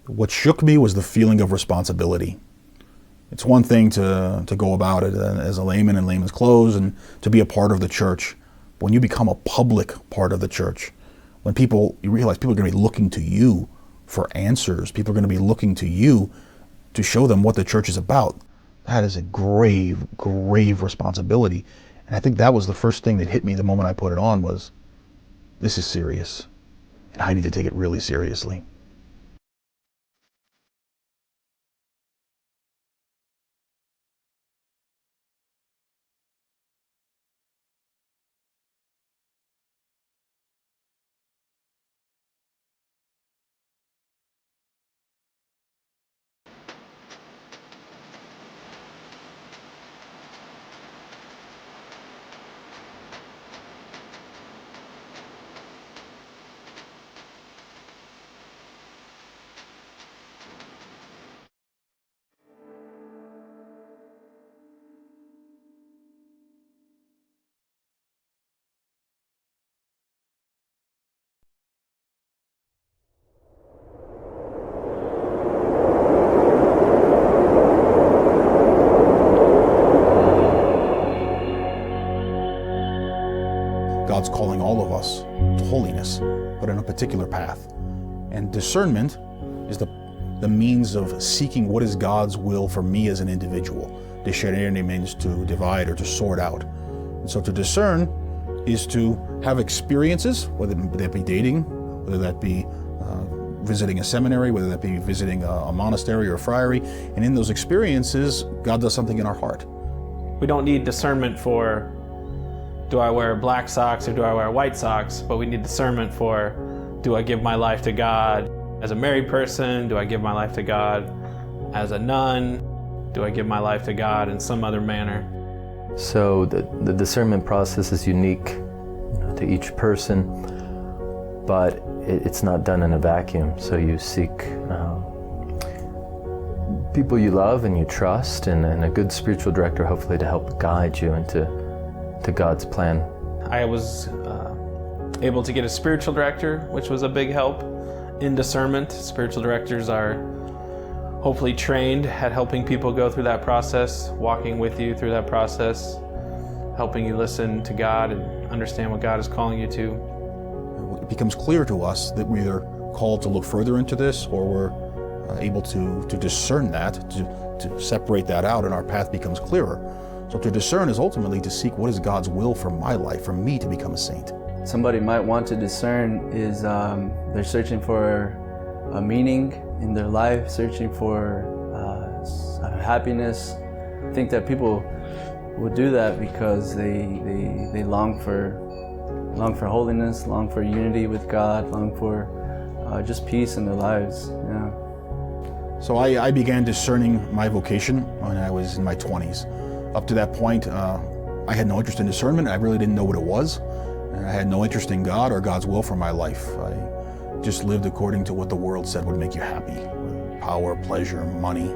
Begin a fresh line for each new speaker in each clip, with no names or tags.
What shook me was the feeling of responsibility. It's one thing to go about it as a layman in layman's clothes and to be a part of the church. But when you become a public part of the church, when you realize people are going to be looking to you for answers, people are going to be looking to you to show them what the church is about, that is a grave, grave responsibility. And I think that was the first thing that hit me the moment I put it on was, this is serious, and I need to take it really seriously. God's calling all of us to holiness, but in a particular path. And discernment is the means of seeking what is God's will for me as an individual. Discernere means to divide or to sort out. And so to discern is to have experiences, whether that be dating, whether that be visiting a seminary, whether that be visiting a monastery or a friary. And in those experiences, God does something in our heart.
We don't need discernment for, do I wear black socks or do I wear white socks? But we need discernment for, do I give my life to God as a married person? Do I give my life to God as a nun? Do I give my life to God in some other manner?
So the discernment process is unique, to each person, but it's not done in a vacuum. So you seek people you love and you trust, and a good spiritual director hopefully to help guide you into God's plan.
I was able to get a spiritual director, which was a big help in discernment. Spiritual directors are hopefully trained at helping people go through that process, walking with you through that process, helping you listen to God and understand what God is calling you to.
It becomes clear to us that we are called to look further into this, or we're able to discern that, to separate that out, and our path becomes clearer. So to discern is ultimately to seek what is God's will for my life, for me to become a saint.
Somebody might want to discern is they're searching for a meaning in their life, searching for happiness. I think that people will do that because they long for holiness, long for unity with God, long for just peace in their lives. Yeah.
So I began discerning my vocation when I was in my 20s. Up to that point, I had no interest in discernment. I really didn't know what it was. And I had no interest in God or God's will for my life. I just lived according to what the world said would make you happy. Power, pleasure, money.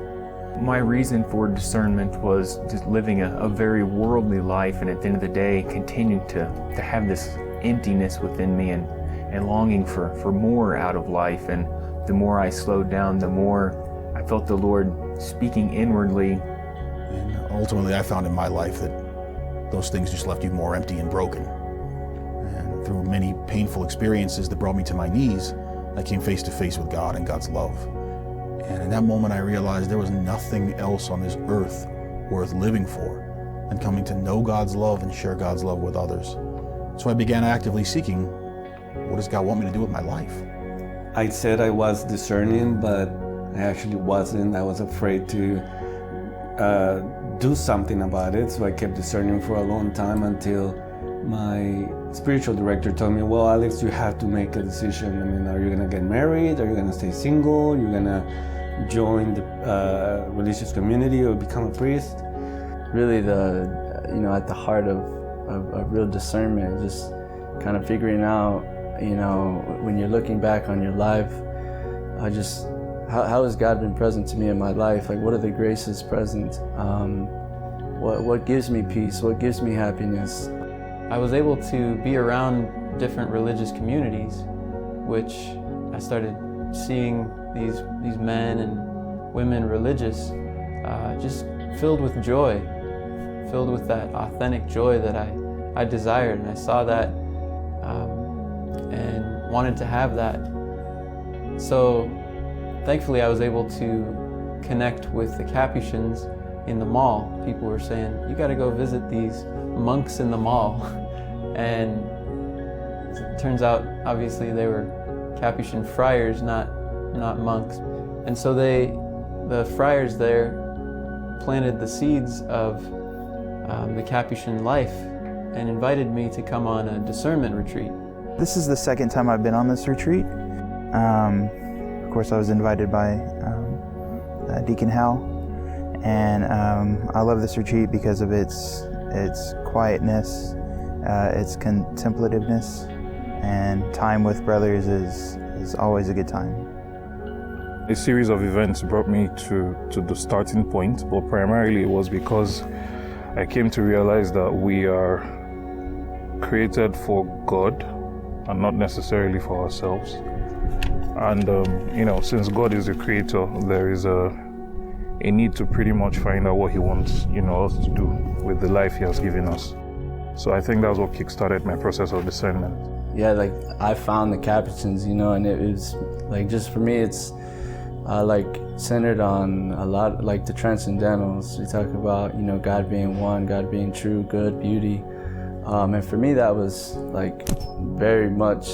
My reason for discernment was just living a very worldly life, and at the end of the day, continuing to have this emptiness within me and longing for more out of life. And the more I slowed down, the more I felt the Lord speaking inwardly.
And ultimately, I found in my life that those things just left you more empty and broken. And through many painful experiences that brought me to my knees, I came face to face with God and God's love. And in that moment, I realized there was nothing else on this earth worth living for than coming to know God's love and share God's love with others. So I began actively seeking, what does God want me to do with my life?
I said I was discerning, but I actually wasn't. I was afraid to do something about it, so I kept discerning for a long time until my spiritual director told me, well, Alex, you have to make a decision. I mean, are you gonna get married? Are you gonna stay single? You're gonna join the religious community or become a priest?
Really, at the heart of real discernment, just kind of figuring out, when you're looking back on your life, how has God been present to me in my life? Like, what are the graces present? What gives me peace? What gives me happiness?
I was able to be around different religious communities, which I started seeing these men and women religious, just filled with joy, filled with that authentic joy that I desired, and I saw that and wanted to have that. So thankfully I was able to connect with the Capuchins in the mall. People were saying, you got to go visit these monks in the mall. And it turns out, obviously, they were Capuchin friars, not monks. And so the friars there planted the seeds of the Capuchin life and invited me to come on a discernment retreat.
This is the second time I've been on this retreat. Of course, I was invited by Deacon Hal, and I love this retreat because of its quietness, its contemplativeness, and time with brothers is always a good time.
A series of events brought me to the starting point, but primarily it was because I came to realize that we are created for God and not necessarily for ourselves. And since God is the creator, there is a need to pretty much find out what He wants, us to do with the life He has given us. So I think that was what kickstarted my process of discernment.
Yeah, like I found the Capuchins, and it was like, just for me, it's centered on a lot, like the transcendentals. We talk about, God being one, God being true, good, beauty. And for me, that was like very much,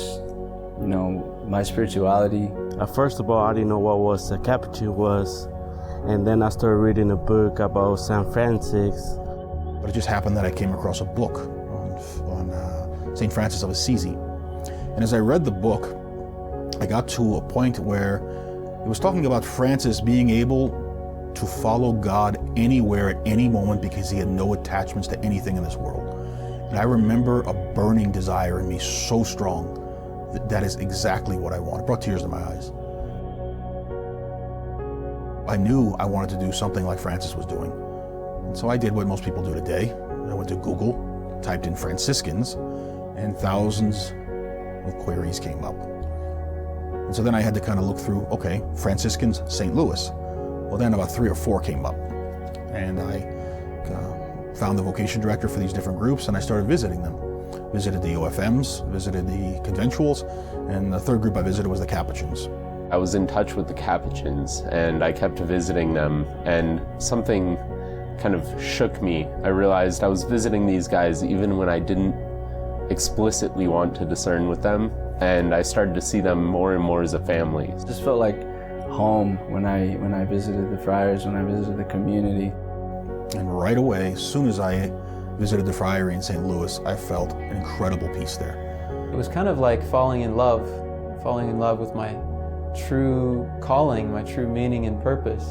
my spirituality.
First of all, I didn't know what a Capuchin was. And then I started reading a book about St. Francis.
But it just happened that I came across a book on St. Francis of Assisi. And as I read the book, I got to a point where it was talking about Francis being able to follow God anywhere at any moment because he had no attachments to anything in this world. And I remember a burning desire in me so strong that is exactly what I want. It brought tears to my eyes. I knew I wanted to do something like Francis was doing. And so I did what most people do today. I went to Google, typed in Franciscans, and thousands of queries came up. And so then I had to kind of look through, okay, Franciscans, St. Louis. Well, then about 3 or 4 came up. And I found the vocation director for these different groups, and I started visiting them. Visited the OFMs, visited the conventuals, and the third group I visited was the Capuchins.
I was in touch with the Capuchins, and I kept visiting them, and something kind of shook me. I realized I was visiting these guys even when I didn't explicitly want to discern with them, and I started to see them more and more as a family.
It just felt like home when I visited the Friars, when I visited the community.
And right away, as soon as I visited the Friary in St. Louis, I felt an incredible peace there.
It was kind of like falling in love with my true calling, my true meaning and purpose.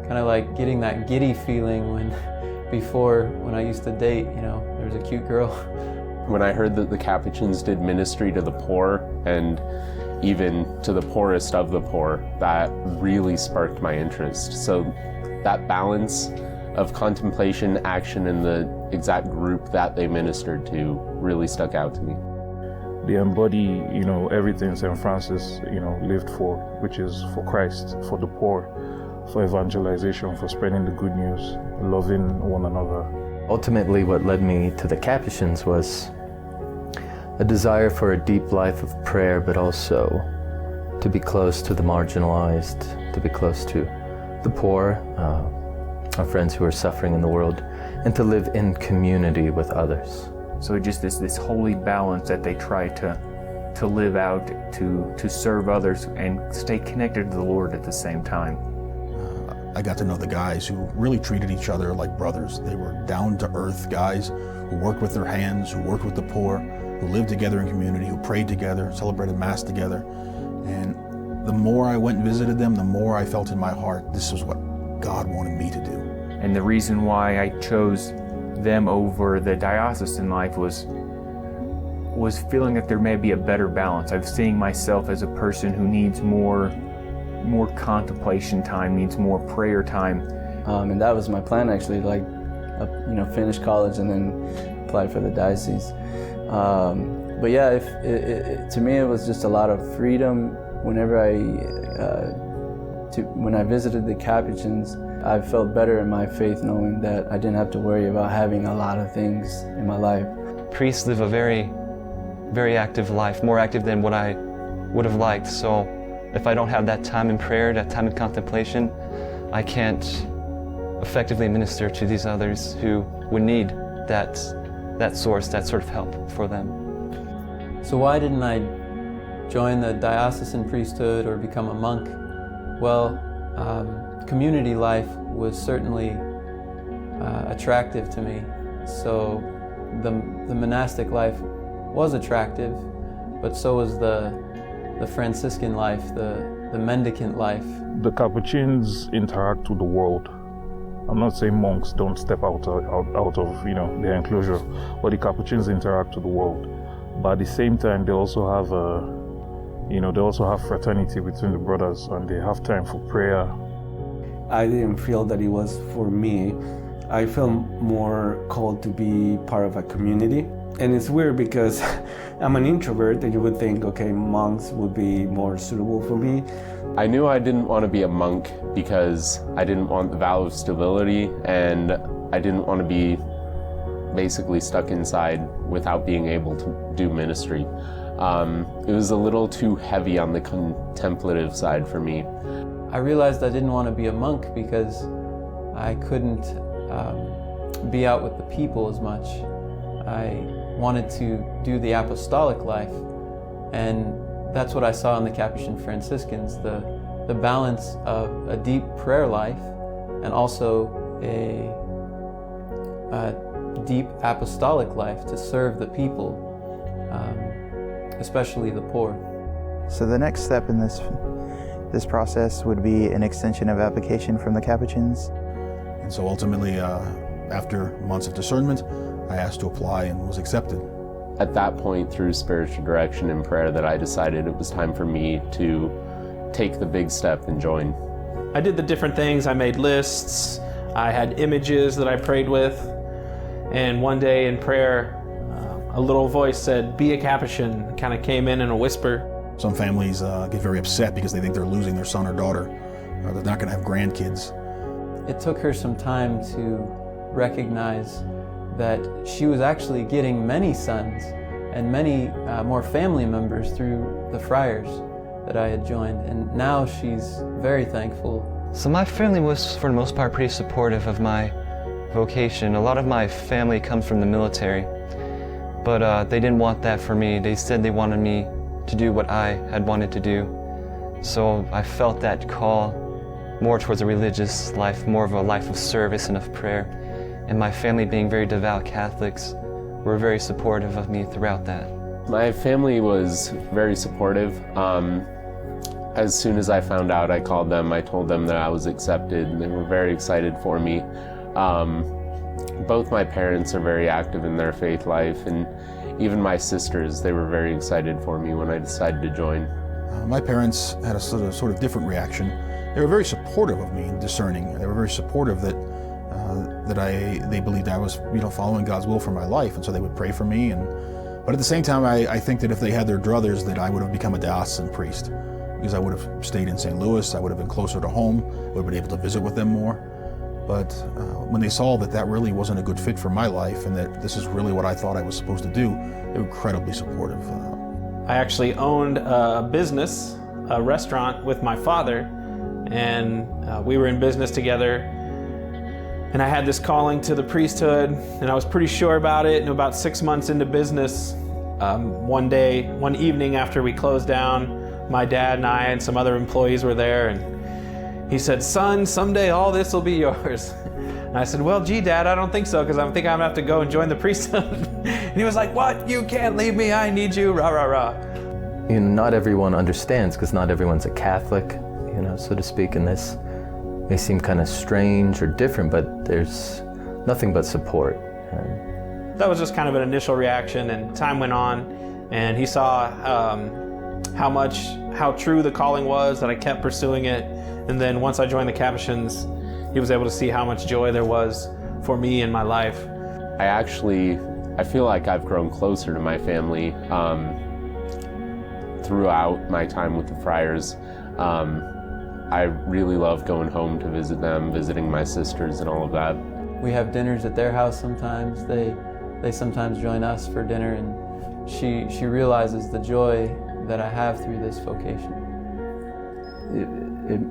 Kind of like getting that giddy feeling when I used to date, there was a cute girl.
When I heard that the Capuchins did ministry to the poor and even to the poorest of the poor, that really sparked my interest. So that balance of contemplation, action, and the exact group that they ministered to really stuck out to me.
They embody, everything St. Francis, lived for, which is for Christ, for the poor, for evangelization, for spreading the good news, loving one another.
Ultimately, what led me to the Capuchins was a desire for a deep life of prayer, but also to be close to the marginalized, to be close to the poor, our friends who are suffering in the world, and to live in community with others.
So just this holy balance that they try to live out, to serve others and stay connected to the Lord at the same time.
I got to know the guys who really treated each other like brothers. They were down-to-earth guys who worked with their hands, who worked with the poor, who lived together in community, who prayed together, celebrated Mass together. And the more I went and visited them, the more I felt in my heart this was what God wanted me to do.
And the reason why I chose them over the diocesan life was feeling that there may be a better balance. I'm seeing myself as a person who needs more contemplation time, needs more prayer time.
And that was my plan, actually, finish college and then apply for the diocese. But yeah, to me it was just a lot of freedom whenever I when I visited the Capuchins, I felt better in my faith knowing that I didn't have to worry about having a lot of things in my life.
Priests live a very, very active life, more active than what I would have liked. So if I don't have that time in prayer, that time in contemplation, I can't effectively minister to these others who would need that source, that sort of help for them.
So why didn't I join the diocesan priesthood or become a monk? Well, community life was certainly attractive to me. So the monastic life was attractive, but so was the Franciscan life, the mendicant life.
The Capuchins interact with the world. I'm not saying monks don't step out of their enclosure, but the Capuchins interact with the world. But at the same time, they also have fraternity between the brothers, and they have time for prayer.
I didn't feel that it was for me. I felt more called to be part of a community. And it's weird because I'm an introvert, and you would think, okay, monks would be more suitable for me.
I knew I didn't want to be a monk because I didn't want the vow of stability, and I didn't want to be basically stuck inside without being able to do ministry. It was a little too heavy on the contemplative side for me.
I realized I didn't want to be a monk because I couldn't be out with the people as much. I wanted to do the apostolic life, and that's what I saw in the Capuchin Franciscans, the balance of a deep prayer life and also a deep apostolic life to serve the people, especially the poor.
So the next step in this process would be an extension of application from the Capuchins.
And so ultimately, after months of discernment, I asked to apply and was accepted.
At that point, through spiritual direction and prayer, that I decided it was time for me to take the big step and join.
I did the different things. I made lists. I had images that I prayed with. And one day in prayer, a little voice said, "Be a Capuchin," kind of came in a whisper.
Some families get very upset because they think they're losing their son or daughter, or they're not going to have grandkids.
It took her some time to recognize that she was actually getting many sons and many more family members through the Friars that I had joined, and now she's very thankful.
So my family was, for the most part, pretty supportive of my vocation. A lot of my family comes from the military, but they didn't want that for me. They said they wanted me to do what I had wanted to do. So I felt that call more towards a religious life, more of a life of service and of prayer. And my family, being very devout Catholics, were very supportive of me throughout that.
My family was very supportive. As soon as I found out, I called them. I told them that I was accepted, and they were very excited for me. Both my parents are very active in their faith life, and even my sisters, they were very excited for me when I decided to join.
My parents had a sort of different reaction. They were very supportive of me in discerning. They were very supportive that they believed I was following God's will for my life, and so they would pray for me. But at the same time, I think that if they had their druthers, that I would have become a diocesan priest, because I would have stayed in St. Louis. I would have been closer to home. I would have been able to visit with them more. But when they saw that really wasn't a good fit for my life, and that this is really what I thought I was supposed to do, they were incredibly supportive.
I actually owned a business, a restaurant, with my father, and we were in business together. And I had this calling to the priesthood, and I was pretty sure about it. And about 6 months into business, one evening after we closed down, my dad and I and some other employees were there, and he said, "Son, someday all this will be yours." And I said, "Well, gee, Dad, I don't think so, because I think I'm gonna have to go and join the priesthood." And he was like, "What? You can't leave me. I need you, rah, rah, rah."
Not everyone understands, because not everyone's a Catholic, so to speak, and this may seem kind of strange or different, but there's nothing but support.
That was just kind of an initial reaction, and time went on, and he saw how true the calling was, that I kept pursuing it. And then once I joined the Capuchins, he was able to see how much joy there was for me in my life.
I feel like I've grown closer to my family throughout my time with the Friars. I really love going home to visit them, visiting my sisters and all of that.
We have dinners at their house sometimes. They sometimes join us for dinner, and she realizes the joy that I have through this vocation.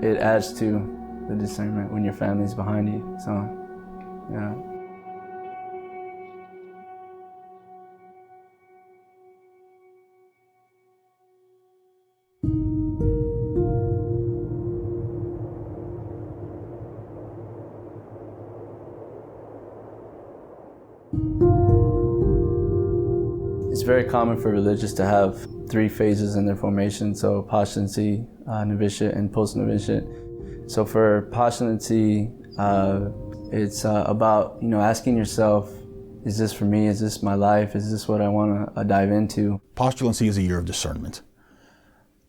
It adds to the discernment when your family's behind you. So, yeah. It's very common for religious to have 3 phases in their formation, so postulancy, novitiate, and post-novitiate. So for postulancy, it's about asking yourself, is this for me? Is this my life? Is this what I want to dive into?
Postulancy is a year of discernment.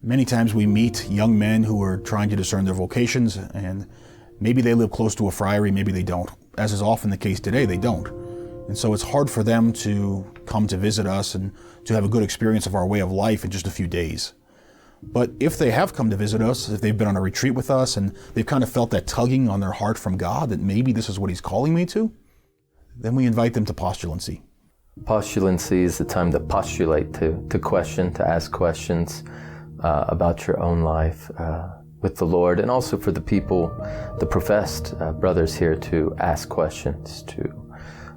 Many times we meet young men who are trying to discern their vocations, and maybe they live close to a friary, maybe they don't. As is often the case today, they don't. And so it's hard for them to come to visit us and to have a good experience of our way of life in just a few days. But if they have come to visit us, if they've been on a retreat with us and they've kind of felt that tugging on their heart from God that maybe this is what He's calling me to, then we invite them to postulancy.
Postulancy is the time to postulate, to question, to ask questions about your own life with the Lord, and also for the people, the professed brothers here, to ask questions, to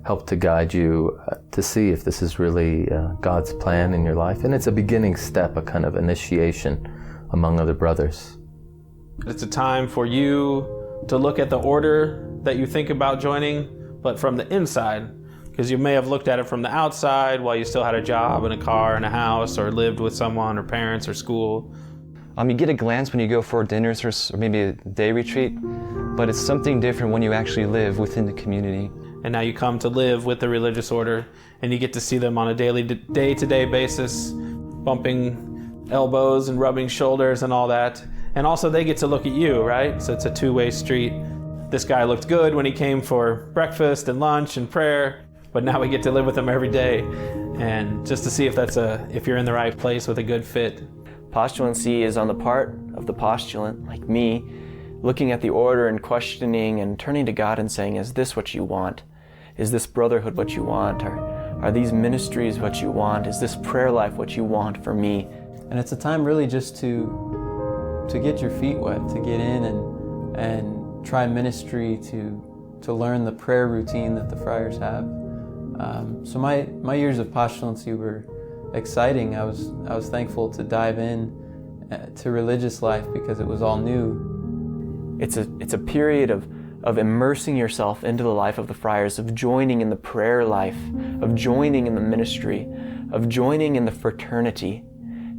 help to guide you to see if this is really God's plan in your life. And it's a beginning step, a kind of initiation among other brothers.
It's a time for you to look at the order that you think about joining, but from the inside, because you may have looked at it from the outside while you still had a job and a car and a house, or lived with someone or parents or school.
You get a glance when you go for dinners or maybe a day retreat, but it's something different when you actually live within the community.
And now you come to live with the religious order, and you get to see them on a daily, day-to-day basis, bumping elbows and rubbing shoulders and all that. And also they get to look at you, right? So it's a two-way street. This guy looked good when he came for breakfast and lunch and prayer, but now we get to live with him every day, and just to see if you're in the right place with a good fit.
Postulancy is on the part of the postulant, like me, looking at the order and questioning and turning to God and saying, is this what you want? Is this brotherhood what you want? Are these ministries what you want? Is this prayer life what you want for me?
And it's a time really just to get your feet wet, to get in and try ministry, to learn the prayer routine that the friars have. So my years of postulancy were exciting. I was thankful to dive in to religious life because it was all new.
It's a period of immersing yourself into the life of the friars, of joining in the prayer life, of joining in the ministry, of joining in the fraternity,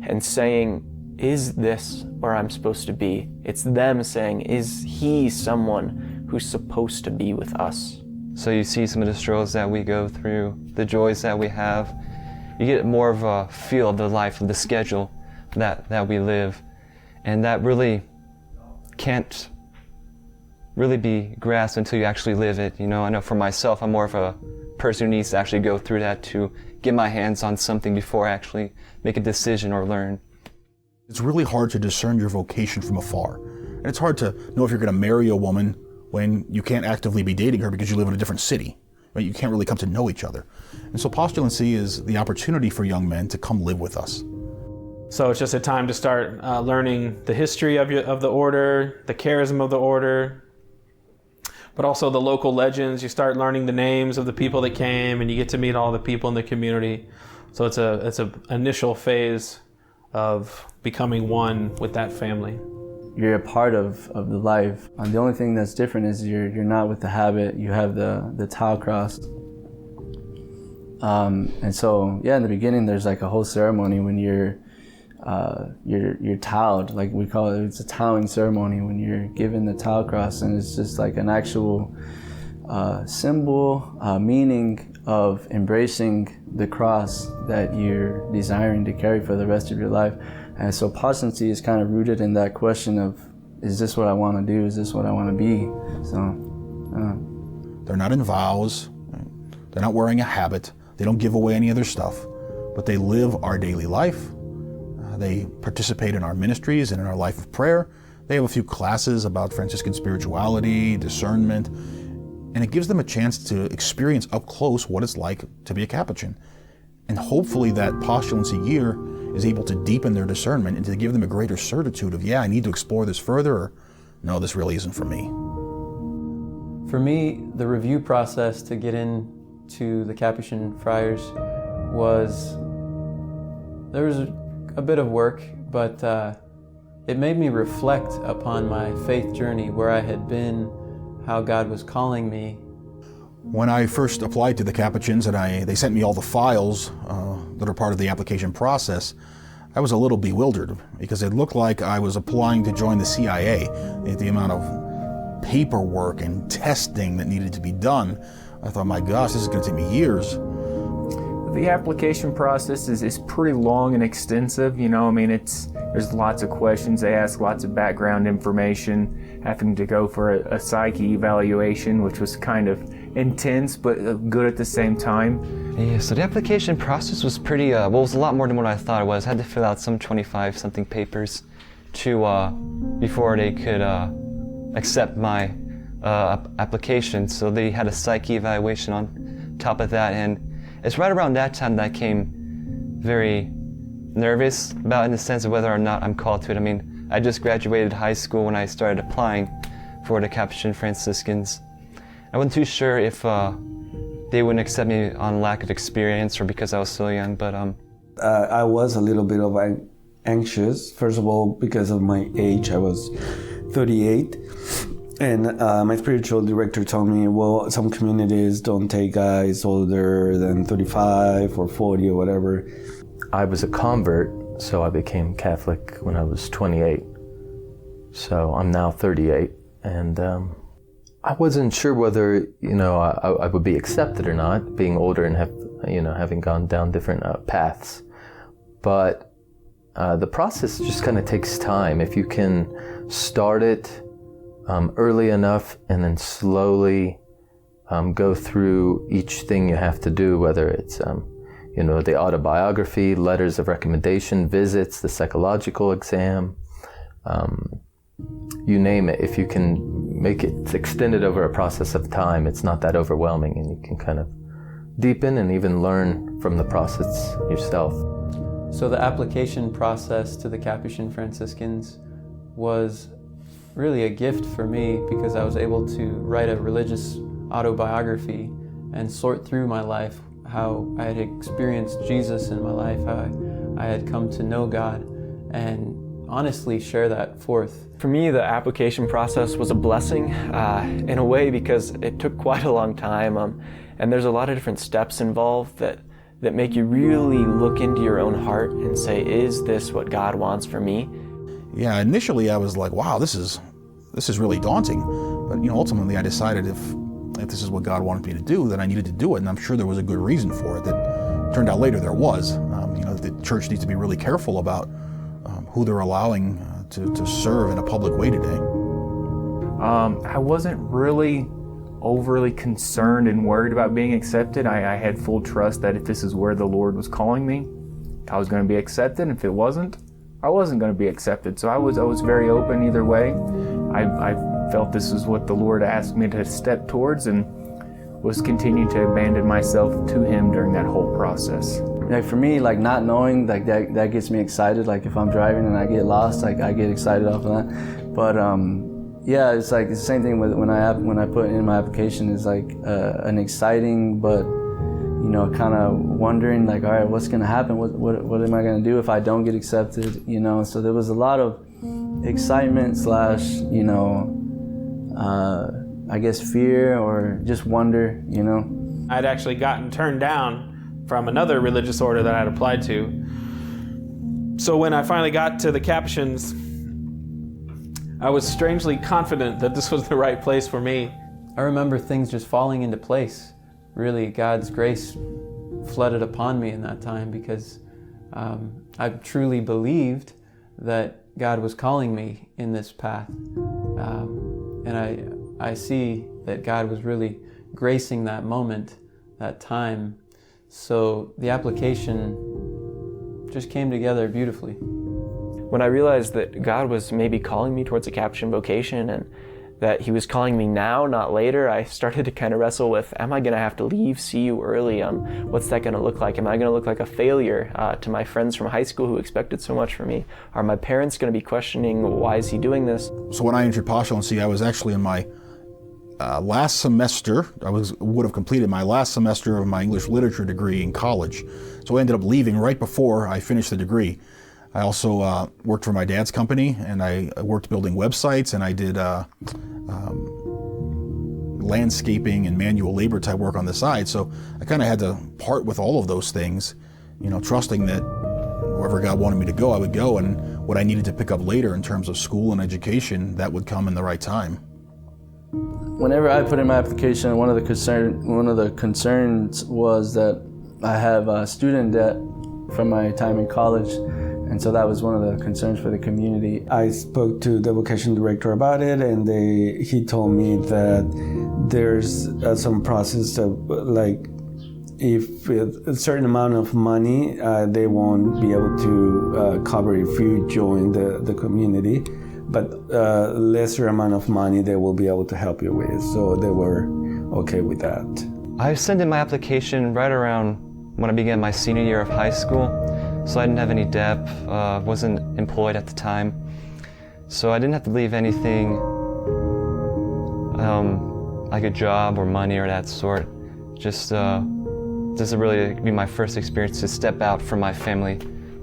and saying, is this where I'm supposed to be? It's them saying, is he someone who's supposed to be with us?
So you see some of the struggles that we go through, the joys that we have. You get more of a feel of the life, of the schedule that we live. And that really can't really be grasped until you actually live it. I know for myself, I'm more of a person who needs to actually go through that to get my hands on something before I actually make a decision or learn.
It's really hard to discern your vocation from afar. And it's hard to know if you're going to marry a woman when you can't actively be dating her because you live in a different city. Right? You can't really come to know each other. And so postulancy is the opportunity for young men to come live with us.
So it's just a time to start learning the history of the order, the charism of the order, but also the local legends. You start learning the names of the people that came, and you get to meet all the people in the community. So it's an initial phase of becoming one with that family.
You're a part of the life. The only thing that's different is you're not with the habit. You have the towel cross. And so, in the beginning, there's like a whole ceremony when you're toweled, like we call it. It's a toweling ceremony when you're given the towel cross, and it's just like an actual symbol, meaning of embracing the cross that you're desiring to carry for the rest of your life. And so postulancy is kind of rooted in that question of, is this what I want to do? Is this what I want to be? So,
They're not in vows. They're not wearing a habit. They don't give away any other stuff, but they live our daily life. They participate in our ministries and in our life of prayer. They have a few classes about Franciscan spirituality, discernment, and it gives them a chance to experience up close what it's like to be a Capuchin. And hopefully that postulancy year is able to deepen their discernment and to give them a greater certitude of, yeah, I need to explore this further, or no, this really isn't for me.
For me, the review process to get into the Capuchin Friars there was a bit of work, but it made me reflect upon my faith journey, where I had been, how God was calling me.
When I first applied to the Capuchins and they sent me all the files that are part of the application process, I was a little bewildered because it looked like I was applying to join the CIA. The amount of paperwork and testing that needed to be done, I thought, my gosh, this is going to take me years.
The application process is pretty long and extensive. You know, I mean, there's lots of questions they ask, lots of background information, having to go for a psyche evaluation, which was kind of intense but good at the same time.
Yeah, so the application process was pretty, well, it was a lot more than what I thought it was. I had to fill out some 25-something papers before they could accept my application. So they had a psyche evaluation on top of that, and it's right around that time that I came very nervous about, in the sense of whether or not I'm called to it. I mean, I just graduated high school when I started applying for the Capuchin Franciscans. I wasn't too sure if they wouldn't accept me on lack of experience or because I was so young, but
I was a little bit of anxious, first of all, because of my age. I was 38. And my spiritual director told me, well, some communities don't take guys older than 35 or 40 or whatever.
I was a convert, so I became Catholic when I was 28. So I'm now 38, and I wasn't sure whether, I would be accepted or not, being older and having gone down different paths. But the process just kind of takes time. If you can start it early enough and then slowly go through each thing you have to do, whether it's the autobiography, letters of recommendation, visits, the psychological exam, you name it. If you can make it extended over a process of time, it's not that overwhelming, and you can kind of deepen and even learn from the process yourself.
So the application process to the Capuchin Franciscans was really a gift for me, because I was able to write a religious autobiography and sort through my life, how I had experienced Jesus in my life, how I had come to know God, and honestly share that forth.
For me, the application process was a blessing in a way, because it took quite a long time, and there's a lot of different steps involved that make you really look into your own heart and say, is this what God wants for me?
Yeah, initially I was like, wow, this is really daunting. But ultimately I decided if this is what God wanted me to do, then I needed to do it, and I'm sure there was a good reason for it. That turned out later there was. The church needs to be really careful about who they're allowing to serve in a public way today.
I wasn't really overly concerned and worried about being accepted. I had full trust that if this is where the Lord was calling me, I was going to be accepted. If it wasn't, I wasn't going to be accepted. So I was very open either way. I felt this is what the Lord asked me to step towards, and was continuing to abandon myself to Him during that whole process.
Like for me, like not knowing, like that gets me excited. Like if I'm driving and I get lost, like I get excited off of that. But yeah, it's like it's the same thing with when I put in my application. Is like an exciting but kind of wondering, like, all right, what's gonna happen? What am I gonna do if I don't get accepted? So there was a lot of excitement slash I guess fear or just wonder.
I'd actually gotten turned down from another religious order that I'd applied to. So when I finally got to the Capuchins, I was strangely confident that this was the right place for me.
I remember things just falling into place. Really, God's grace flooded upon me in that time, because I truly believed that God was calling me in this path. And I see that God was really gracing that moment, that time. So the application just came together beautifully.
When I realized that God was maybe calling me towards a Capuchin vocation and that he was calling me now, not later, I started to kind of wrestle with, am I going to have to leave CU early? What's that going to look like? Am I going to look like a failure to my friends from high school who expected so much from me? Are my parents going to be questioning, why is he doing this?
So when I entered postulancy, I was actually in my last semester. I would have completed my last semester of my English literature degree in college. So I ended up leaving right before I finished the degree. I also worked for my dad's company, and I worked building websites, and I did landscaping and manual labor type work on the side. So I kind of had to part with all of those things, trusting that wherever God wanted me to go, I would go, and what I needed to pick up later in terms of school and education, that would come in the right time.
Whenever I put in my application, one of the concerns was that I have student debt from my time in college. And so that was one of the concerns for the community.
I spoke to the vocation director about it, and he told me that there's some process of, like, if a certain amount of money, they won't be able to cover if you join the community, but lesser amount of money they will be able to help you with. So they were okay with that.
I sent in my application right around when I began my senior year of high school. So I didn't have any debt, wasn't employed at the time. So I didn't have to leave anything like a job or money or that sort. Just this would really be my first experience to step out from my family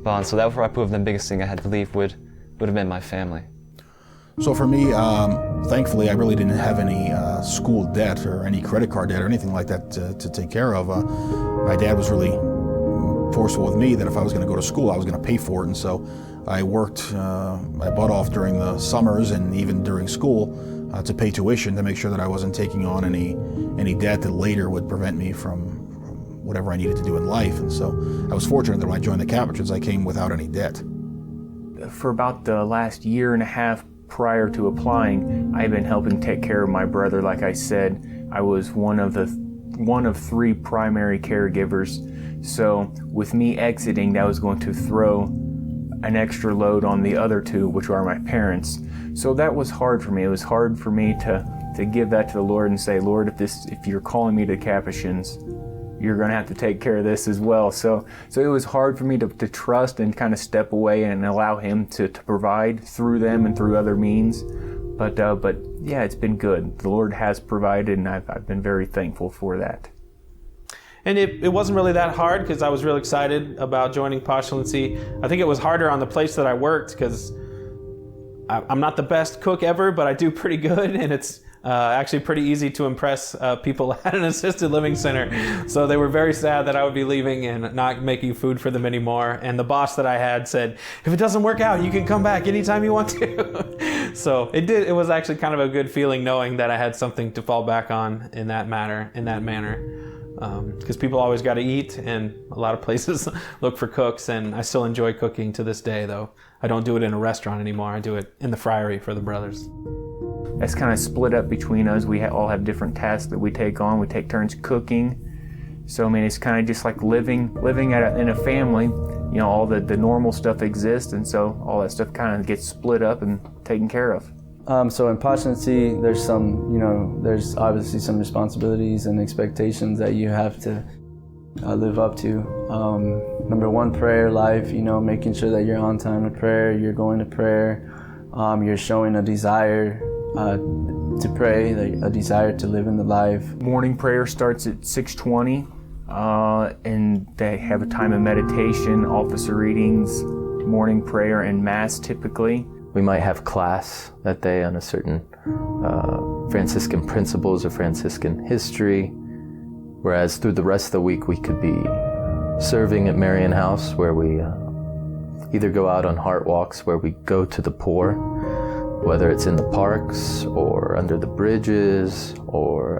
bond. So that was where I proved the biggest thing I had to leave would have been my family.
So for me, thankfully, I really didn't have any school debt or any credit card debt or anything like that to take care of. My dad was really forceful with me that if I was going to go to school, I was going to pay for it, and so I worked my butt off during the summers and even during school to pay tuition to make sure that I wasn't taking on any debt that later would prevent me from whatever I needed to do in life. And so I was fortunate that when I joined the Capuchins, I came without any debt.
For about the last year and a half prior to applying, I've been helping take care of my brother. Like I said, I was one of 3 primary caregivers. So with me exiting, that was going to throw an extra load on the other 2, which are my parents. So that was hard for me. It was hard for me to give that to the Lord and say, Lord, if you're calling me to Capuchins, you're going to have to take care of this as well. So it was hard for me to trust and kind of step away and allow him to provide through them and through other means. But yeah, it's been good. The Lord has provided, and I've been very thankful for that.
And it wasn't really that hard because I was real excited about joining postulancy. I think it was harder on the place that I worked because I'm not the best cook ever, but I do pretty good, and it's actually pretty easy to impress people at an assisted living center. So they were very sad that I would be leaving and not making food for them anymore. And the boss that I had said, if it doesn't work out, you can come back anytime you want to. So it was actually kind of a good feeling knowing that I had something to fall back on in that manner. Because people always got to eat, and a lot of places look for cooks, and I still enjoy cooking to this day, though. I don't do it in a restaurant anymore. I do it in the friary for the brothers.
That's kind of split up between us. We all have different tasks that we take on. We take turns cooking. So, I mean, it's kind of just like living in a family. You know, all the normal stuff exists, and so all that stuff kind of gets split up and taken care of.
So in postulancy, there's obviously some responsibilities and expectations that you have to live up to. Number 1, prayer life, making sure that you're on time with prayer, you're going to prayer, you're showing a desire to pray, a desire to live in the life.
Morning prayer starts at 6:20, and they have a time of meditation, officer readings, morning prayer, and mass typically.
We might have class that day on a certain Franciscan principles or Franciscan history, whereas through the rest of the week we could be serving at Marian House, where we either go out on heart walks where we go to the poor, whether it's in the parks or under the bridges or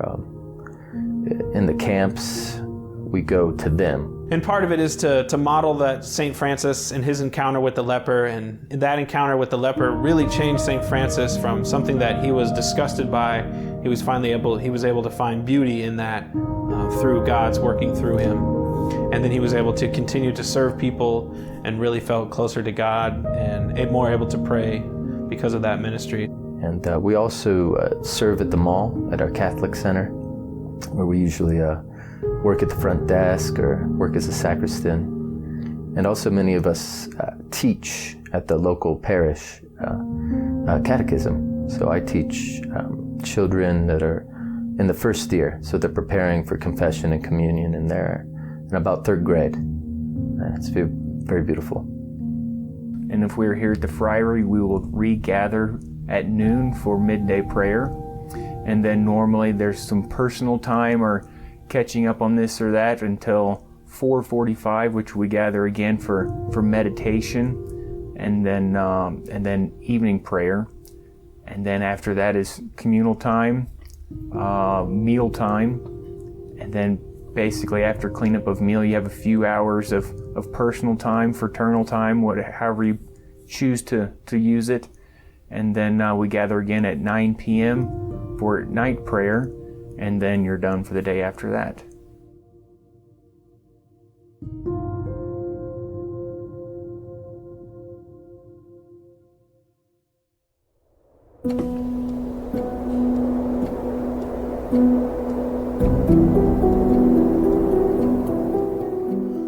in the camps, we go to them.
And part of it is to model that St. Francis and his encounter with the leper, and that encounter with the leper really changed St. Francis from something that he was disgusted by. He was able to find beauty in that through God's working through him. And then he was able to continue to serve people and really felt closer to God and more able to pray because of that ministry.
And we also serve at the mall at our Catholic center, where we usually work at the front desk or work as a sacristan. And also many of us teach at the local parish catechism. So I teach children that are in the first year, so they're preparing for confession and communion, and they're in about third grade. It's very, very beautiful.
And if we're here at the Friary, we will regather at noon for midday prayer. And then normally there's some personal time or catching up on this or that until 4:45, which we gather again for meditation, and then evening prayer. And then after that is communal time, meal time, and then basically after cleanup of meal, you have a few hours of personal time, fraternal time, however you choose to use it. And then we gather again at 9 p.m. for night prayer, and then you're done for the day after that.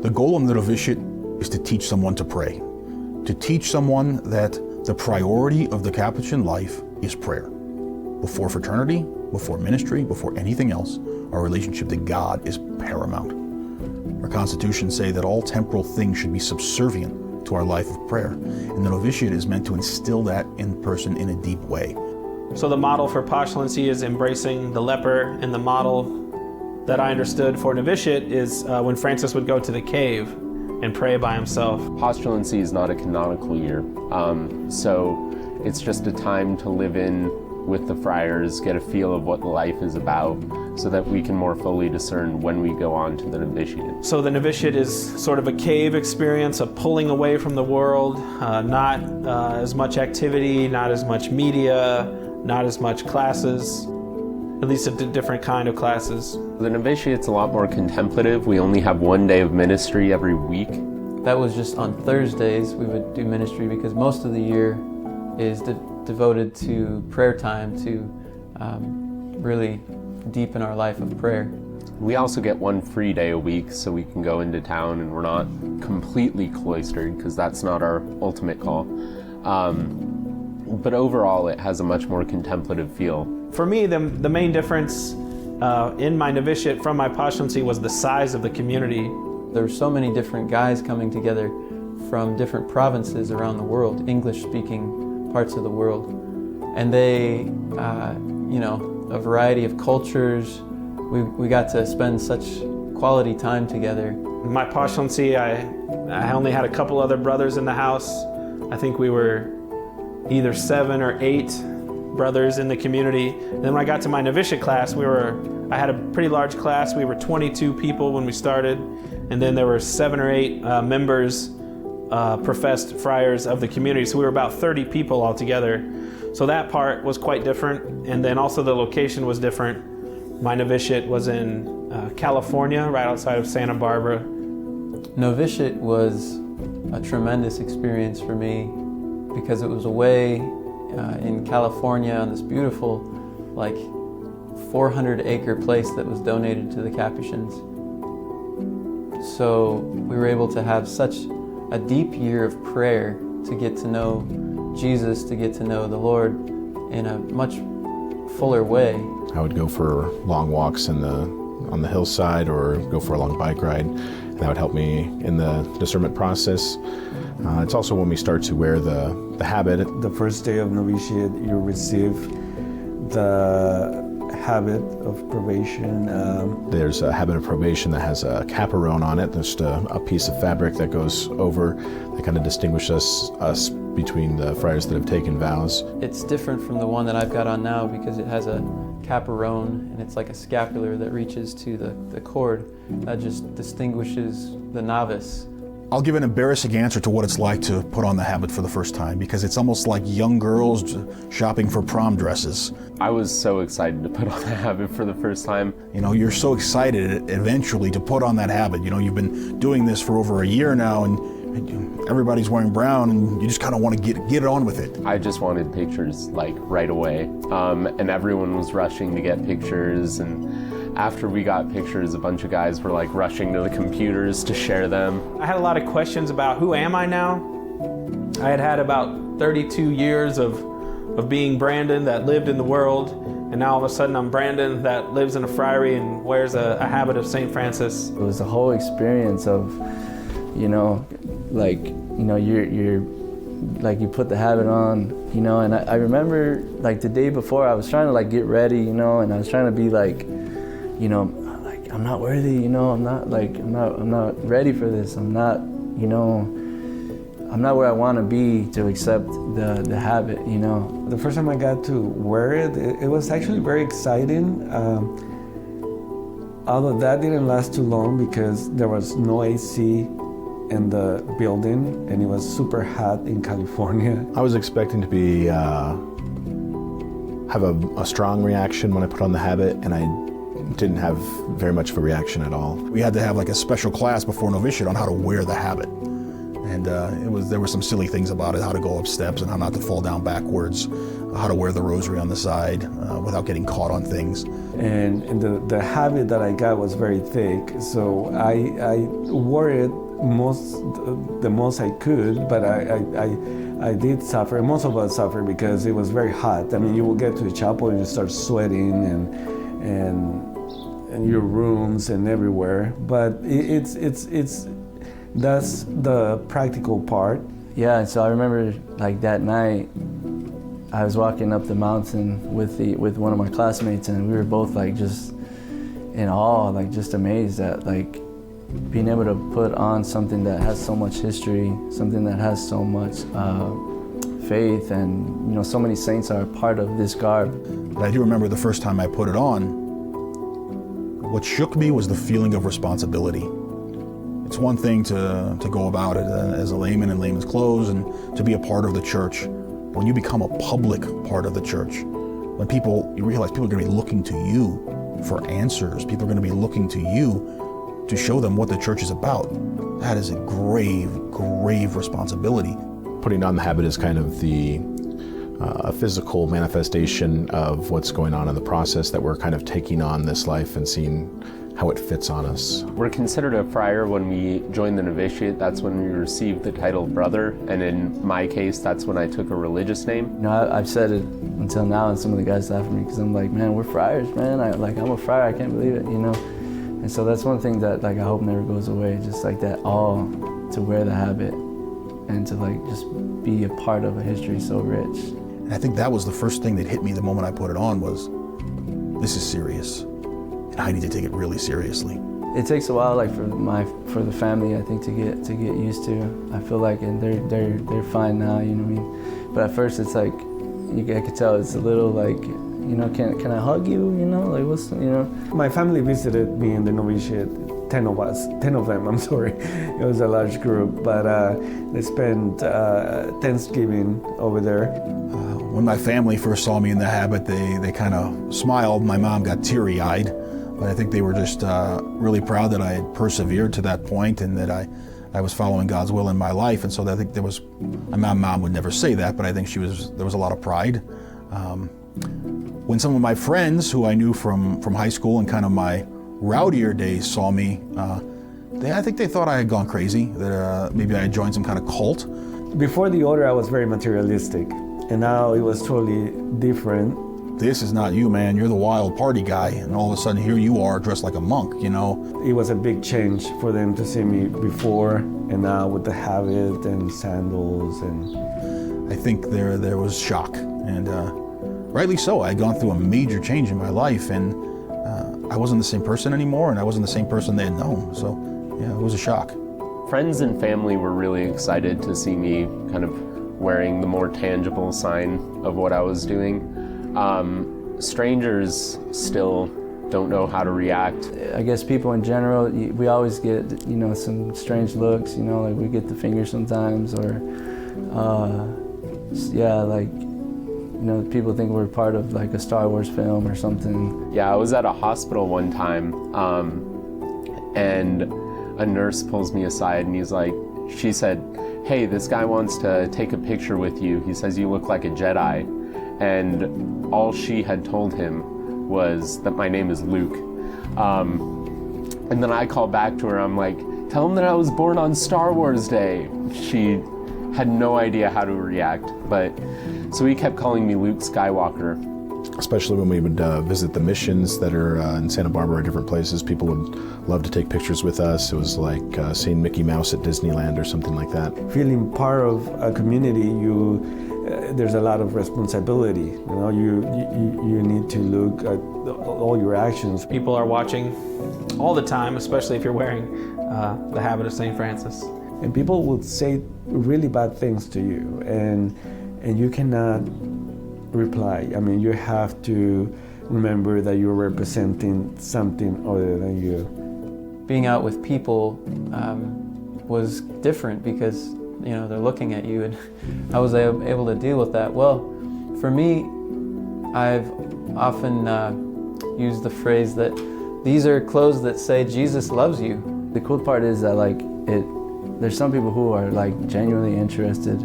The goal of the novitiate is to teach someone to pray, to teach someone that the priority of the Capuchin life is prayer. Before fraternity, before ministry, before anything else, our relationship to God is paramount. Our constitutions say that all temporal things should be subservient to our life of prayer, and the novitiate is meant to instill that in person in a deep way.
So the model for postulancy is embracing the leper, and the model that I understood for novitiate is when Francis would go to the cave and pray by himself.
Postulancy is not a canonical year, so it's just a time to live in with the friars, get a feel of what life is about, so that we can more fully discern when we go on to the novitiate.
So the novitiate is sort of a cave experience, a pulling away from the world, not as much activity, not as much media, not as much classes, at least a different kind of classes.
The novitiate's a lot more contemplative. We only have one day of ministry every week.
That was just on Thursdays we would do ministry, because most of the year is devoted to prayer time, to really deepen our life of prayer.
We also get one free day a week, so we can go into town and we're not completely cloistered, because that's not our ultimate call. But overall, it has a much more contemplative feel.
For me, the main difference in my novitiate from my postulancy was the size of the community.
There were so many different guys coming together from different provinces around the world, English-speaking parts of the world. And they, a variety of cultures. We got to spend such quality time together.
In my postulancy, I only had a couple other brothers in the house. I think we were either 7 or 8 brothers in the community. And then when I got to my novitiate class, I had a pretty large class. We were 22 people when we started, and then there were 7 or 8 members, professed friars of the community. So we were about 30 people altogether. So that part was quite different, and then also the location was different. My novitiate was in California, right outside of Santa Barbara.
Novitiate was a tremendous experience for me, because it was away in California on this beautiful, 400-acre place that was donated to the Capuchins. So we were able to have such a deep year of prayer to get to know Jesus, to get to know the Lord in a much fuller way.
I would go for long walks on the hillside, or go for a long bike ride, and that would help me in the discernment process. It's also when we start to wear the habit.
The first day of novitiate, you receive the habit of probation.
There's a habit of probation that has a caparone on it, just a piece of fabric that goes over, that kind of distinguishes us between the friars that have taken vows.
It's different from the one that I've got on now, because it has a caparone, and it's like a scapular that reaches to the cord. That just distinguishes the novice.
I'll give an embarrassing answer to what it's like to put on the habit for the first time, because it's almost like young girls shopping for prom dresses.
I was so excited to put on the habit for the first time.
You're so excited eventually to put on that habit. You've been doing this for over a year now, and everybody's wearing brown, and you just kind of want to get it on with it.
I just wanted pictures like right away, and everyone was rushing to get pictures. And after we got pictures, a bunch of guys were like rushing to the computers to share them.
I had a lot of questions about who am I now? I had about 32 years of being Brandon that lived in the world, and now all of a sudden I'm Brandon that lives in a friary and wears a habit of St. Francis.
It was a whole experience of, you're like you put the habit on, and I remember like the day before I was trying to like get ready, and I was trying to be like, like I'm not worthy, I'm not ready for this. I'm not where I want to be to accept the habit,
The first time I got to wear it, it was actually very exciting. Although that didn't last too long because there was no AC in the building and it was super hot in California.
I was expecting to be have a strong reaction when I put on the habit, and I didn't have very much of a reaction at all.
We had to have like a special class before novitiate on how to wear the habit. And there were some silly things about it, how to go up steps and how not to fall down backwards, how to wear the rosary on the side without getting caught on things.
And the habit that I got was very thick, so I wore it the most I could, but I did suffer. Most of us suffer because it was very hot. I mean, you will get to the chapel and you start sweating and your rooms and everywhere. But that's the practical part.
Yeah, so I remember like that night, I was walking up the mountain with one of my classmates, and we were both like just in awe, like just amazed at like being able to put on something that has so much history, something that has so much faith, and so many saints are a part of this garb.
But I do remember the first time I put it on, what shook me was the feeling of responsibility. It's one thing to go about it as a layman in layman's clothes and to be a part of the church. When you become a public part of the church, when you realize people are going to be looking to you for answers, people are going to be looking to you to show them what the church is about, that is a grave, grave responsibility.
Putting on the habit is kind of a physical manifestation of what's going on in the process, that we're kind of taking on this life and seeing how it fits on us.
We're considered a friar when we join the novitiate. That's when we receive the title brother, and in my case, that's when I took a religious name.
I've said it until now, and some of the guys laugh at me because I'm like, man, we're friars, man. I'm a friar, I can't believe it, And so that's one thing that I hope never goes away, just like that awe to wear the habit and to just be a part of a history so rich.
And I think that was the first thing that hit me the moment I put it on was, this is serious. I need to take it really seriously.
It takes a while, for the family, I think, to get used to. I feel like, and they're fine now, But at first, it's like I could tell it's a little can I hug you?
My family visited me in the novitiate. 10 of them. I'm sorry. It was a large group, but they spent Thanksgiving over there.
When my family first saw me in the habit, they kind of smiled. My mom got teary-eyed. But I think they were just really proud that I had persevered to that point and that I was following God's will in my life. And so I think my mom would never say that, but I think there was a lot of pride. When some of my friends who I knew from high school and kind of my rowdier days saw me, I think they thought I had gone crazy, that maybe I had joined some kind of cult.
Before the order, I was very materialistic, and now it was totally different.
This is not you, man. You're the wild party guy, and all of a sudden here you are dressed like a monk,
It was a big change for them to see me before and now with the habit and sandals, and
I think there was shock, and rightly so. I had gone through a major change in my life, and I wasn't the same person anymore, and I wasn't the same person they had known. So yeah, it was a shock.
Friends and family were really excited to see me kind of wearing the more tangible sign of what I was doing. Strangers still don't know how to react.
I guess people in general, we always get, some strange looks, we get the finger sometimes, or, people think we're part of a Star Wars film or something.
Yeah, I was at a hospital one time, and a nurse pulls me aside and he's like, she said, "Hey, this guy wants to take a picture with you. He says you look like a Jedi." And all she had told him was that my name is Luke. And then I called back to her, I'm like, "Tell him that I was born on Star Wars Day." She had no idea how to react, but so he kept calling me Luke Skywalker.
Especially when we would visit the missions that are in Santa Barbara, different places, people would love to take pictures with us. It was like seeing Mickey Mouse at Disneyland or something like that.
Feeling part of a community, there's a lot of responsibility. You know, you need to look at all your actions.
People are watching all the time, especially if you're wearing the habit of St. Francis.
And people will say really bad things to you, and you cannot reply. I mean, you have to remember that you're representing something other than you.
Being out with people was different because, you know, they're looking at you, and I was able to deal with that. Well, for me, I've often used the phrase that these are clothes that say Jesus loves you.
The cool part is that there's some people who are genuinely interested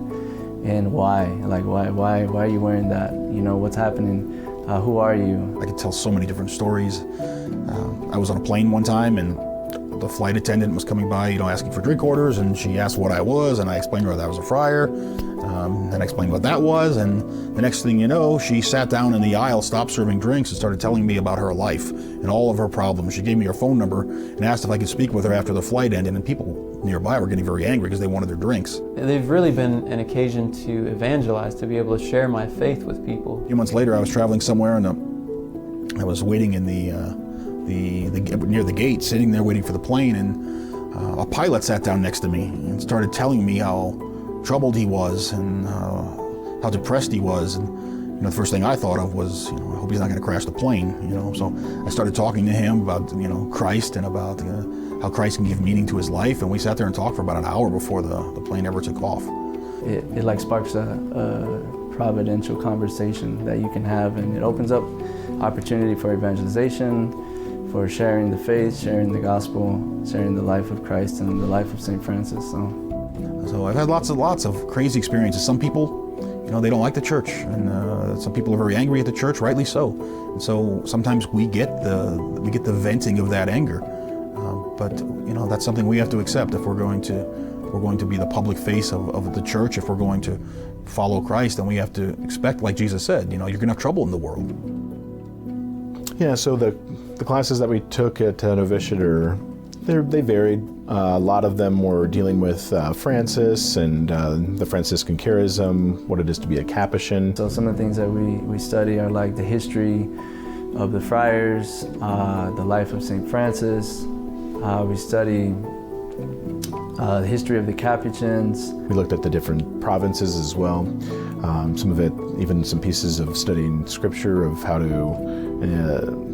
in why are you wearing that? You know, what's happening? Who are you?
I could tell so many different stories. I was on a plane one time, and the flight attendant was coming by, asking for drink orders, and she asked what I was, and I explained to her that I was a friar. Then I explained what that was, and the next thing you know, she sat down in the aisle, stopped serving drinks, and started telling me about her life and all of her problems. She gave me her phone number and asked if I could speak with her after the flight ended, and people nearby were getting very angry because they wanted their drinks.
They've really been an occasion to evangelize, to be able to share my faith with people.
A few months later, I was traveling somewhere, and I was waiting in near the gate, sitting there waiting for the plane, and a pilot sat down next to me and started telling me how troubled he was and how depressed he was. And the first thing I thought of was, I hope he's not going to crash the plane. So I started talking to him about Christ and about how Christ can give meaning to his life, and we sat there and talked for about an hour before the plane ever took off.
It sparks a providential conversation that you can have, and it opens up opportunity for evangelization, for sharing the faith, sharing the gospel, sharing the life of Christ and the life of St. Francis.
So I've had lots of crazy experiences. Some people, they don't like the church, and some people are very angry at the church, rightly so. And so sometimes we get the venting of that anger. But that's something we have to accept if we're going to be the public face of the church. If we're going to follow Christ, then we have to expect, like Jesus said, you're going to have trouble in the world.
Yeah, so the classes that we took at Novitiate they varied. A lot of them were dealing with Francis and the Franciscan charism, what it is to be a Capuchin.
So some of the things that we study are like the history of the Friars, the life of St. Francis. We study the history of the Capuchins.
We looked at the different provinces as well. Some of it, even some pieces of studying scripture, of how to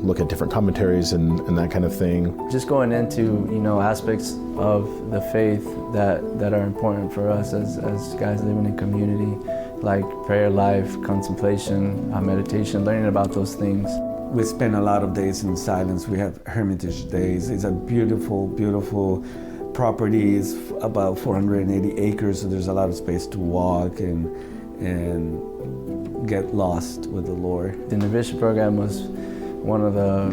look at different commentaries and that kind of thing.
Just going into aspects of the faith that are important for us as guys living in community, like prayer life, contemplation, meditation, learning about those things.
We spend a lot of days in silence. We have hermitage days. It's a beautiful, beautiful property. It's about 480 acres, so there's a lot of space to walk and get lost with the Lord.
The novitiate program was one of the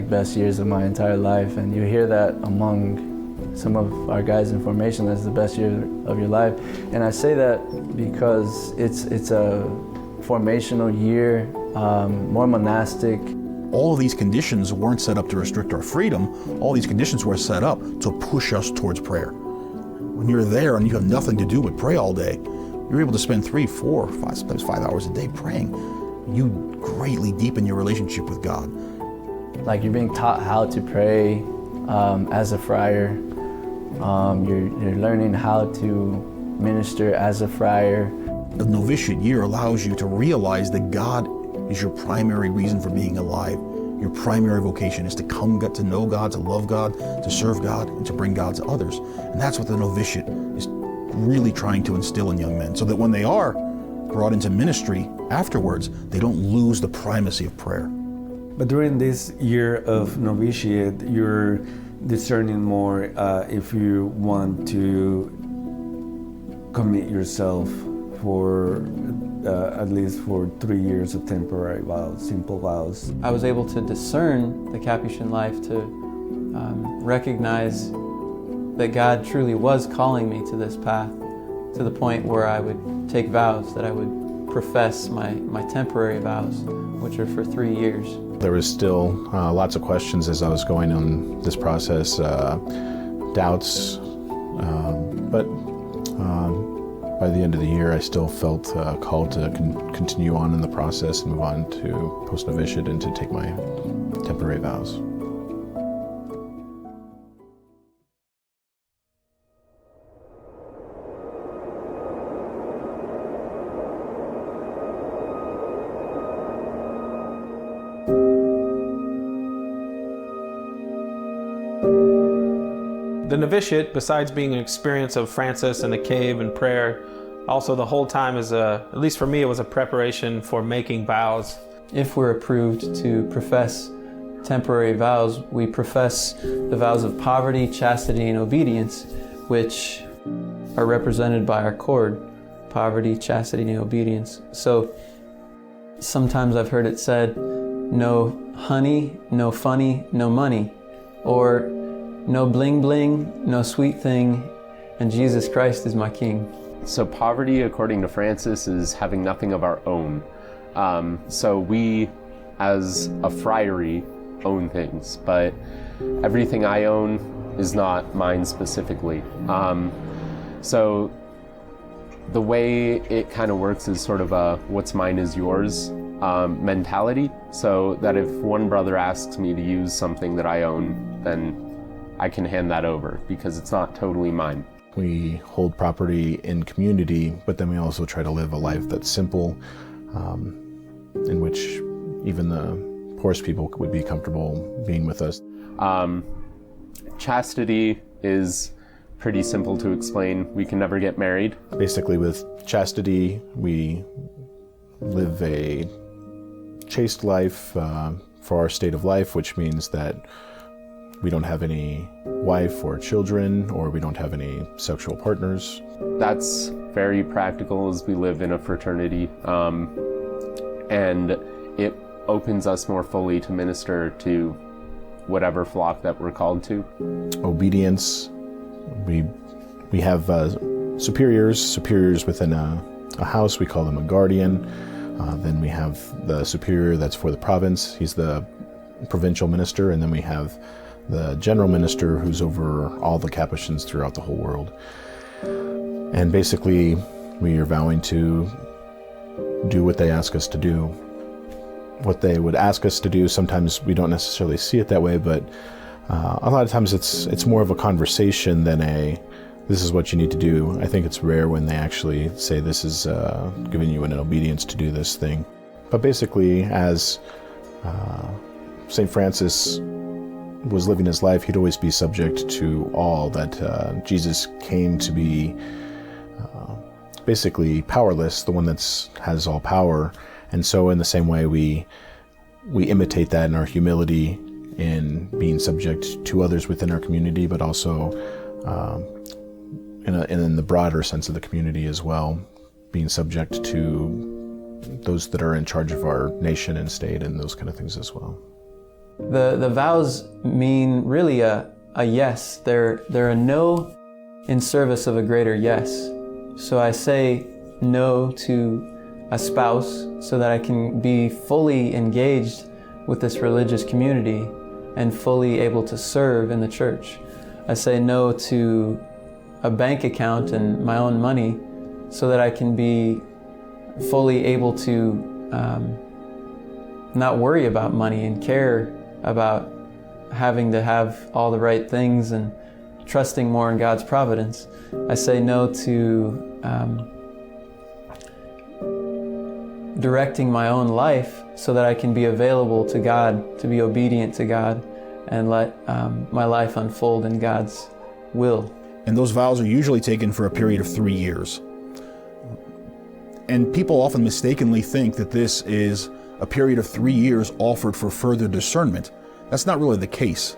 best years of my entire life, and you hear that among some of our guys in formation, that's the best year of your life. And I say that because it's a formational year, more monastic.
All of these conditions weren't set up to restrict our freedom. All these conditions were set up to push us towards prayer. When you're there and you have nothing to do but pray all day, you're able to spend 3, 4, 5, sometimes 5 hours a day praying. You greatly deepen your relationship with God.
You're being taught how to pray as a friar. You're learning how to minister as a friar.
The novitiate year allows you to realize that God is your primary reason for being alive. Your primary vocation is to get to know God, to love God, to serve God, and to bring God to others. And that's what the novitiate is really trying to instill in young men, so that when they are brought into ministry afterwards, they don't lose the primacy of prayer.
But during this year of novitiate, you're discerning more if you want to commit yourself for at least for 3 years of temporary vows, simple vows.
I was able to discern the Capuchin life, to recognize that God truly was calling me to this path, to the point where I would take vows, that I would profess my temporary vows, which are for 3 years.
There was still lots of questions as I was going on this process, doubts, but by the end of the year I still felt called to continue on in the process and move on to post-novitiate and to take my temporary vows.
The novitiate, besides being an experience of Francis and the cave and prayer, also the whole time is at least for me, it was a preparation for making vows.
If we're approved to profess temporary vows, we profess the vows of poverty, chastity, and obedience, which are represented by our cord: poverty, chastity, and obedience. So sometimes I've heard it said, no honey, no funny, no money, or no bling bling, no sweet thing, and Jesus Christ is my King.
So poverty, according to Francis, is having nothing of our own. So we, as a friary, own things, but everything I own is not mine specifically. So the way it kind of works is sort of a what's mine is yours mentality, so that if one brother asks me to use something that I own, then I can hand that over because it's not totally mine.
We hold property in community, but then we also try to live a life that's simple, in which even the poorest people would be comfortable being with us.
Chastity is pretty simple to explain. We can never get married.
Basically, with chastity, we live a chaste life for our state of life, which means that we don't have any wife or children, or we don't have any sexual partners.
That's very practical as we live in a fraternity, and it opens us more fully to minister to whatever flock that we're called to.
Obedience. We have superiors within a house. We call them a guardian. Then we have the superior that's for the province. He's the provincial minister, and then we have the general minister who's over all the Capuchins throughout the whole world. And basically, we are vowing to do what they ask us to do. What they would ask us to do, sometimes we don't necessarily see it that way, but a lot of times it's more of a conversation than this is what you need to do. I think it's rare when they actually say this is giving you an obedience to do this thing. But basically, as St. Francis was living his life, he'd always be subject to all, that Jesus came to be basically powerless, the one that has all power. And so in the same way, we imitate that in our humility, in being subject to others within our community, but also in the broader sense of the community as well, being subject to those that are in charge of our nation and state and those kind of things as well.
The vows mean really a yes. They're a no in service of a greater yes. So I say no to a spouse so that I can be fully engaged with this religious community and fully able to serve in the church. I say no to a bank account and my own money so that I can be fully able to not worry about money and care about having to have all the right things and trusting more in God's providence. I say no to directing my own life so that I can be available to God, to be obedient to God, and let my life unfold in God's will.
And those vows are usually taken for a period of 3 years. And people often mistakenly think that this is a period of 3 years offered for further discernment. That's not really the case.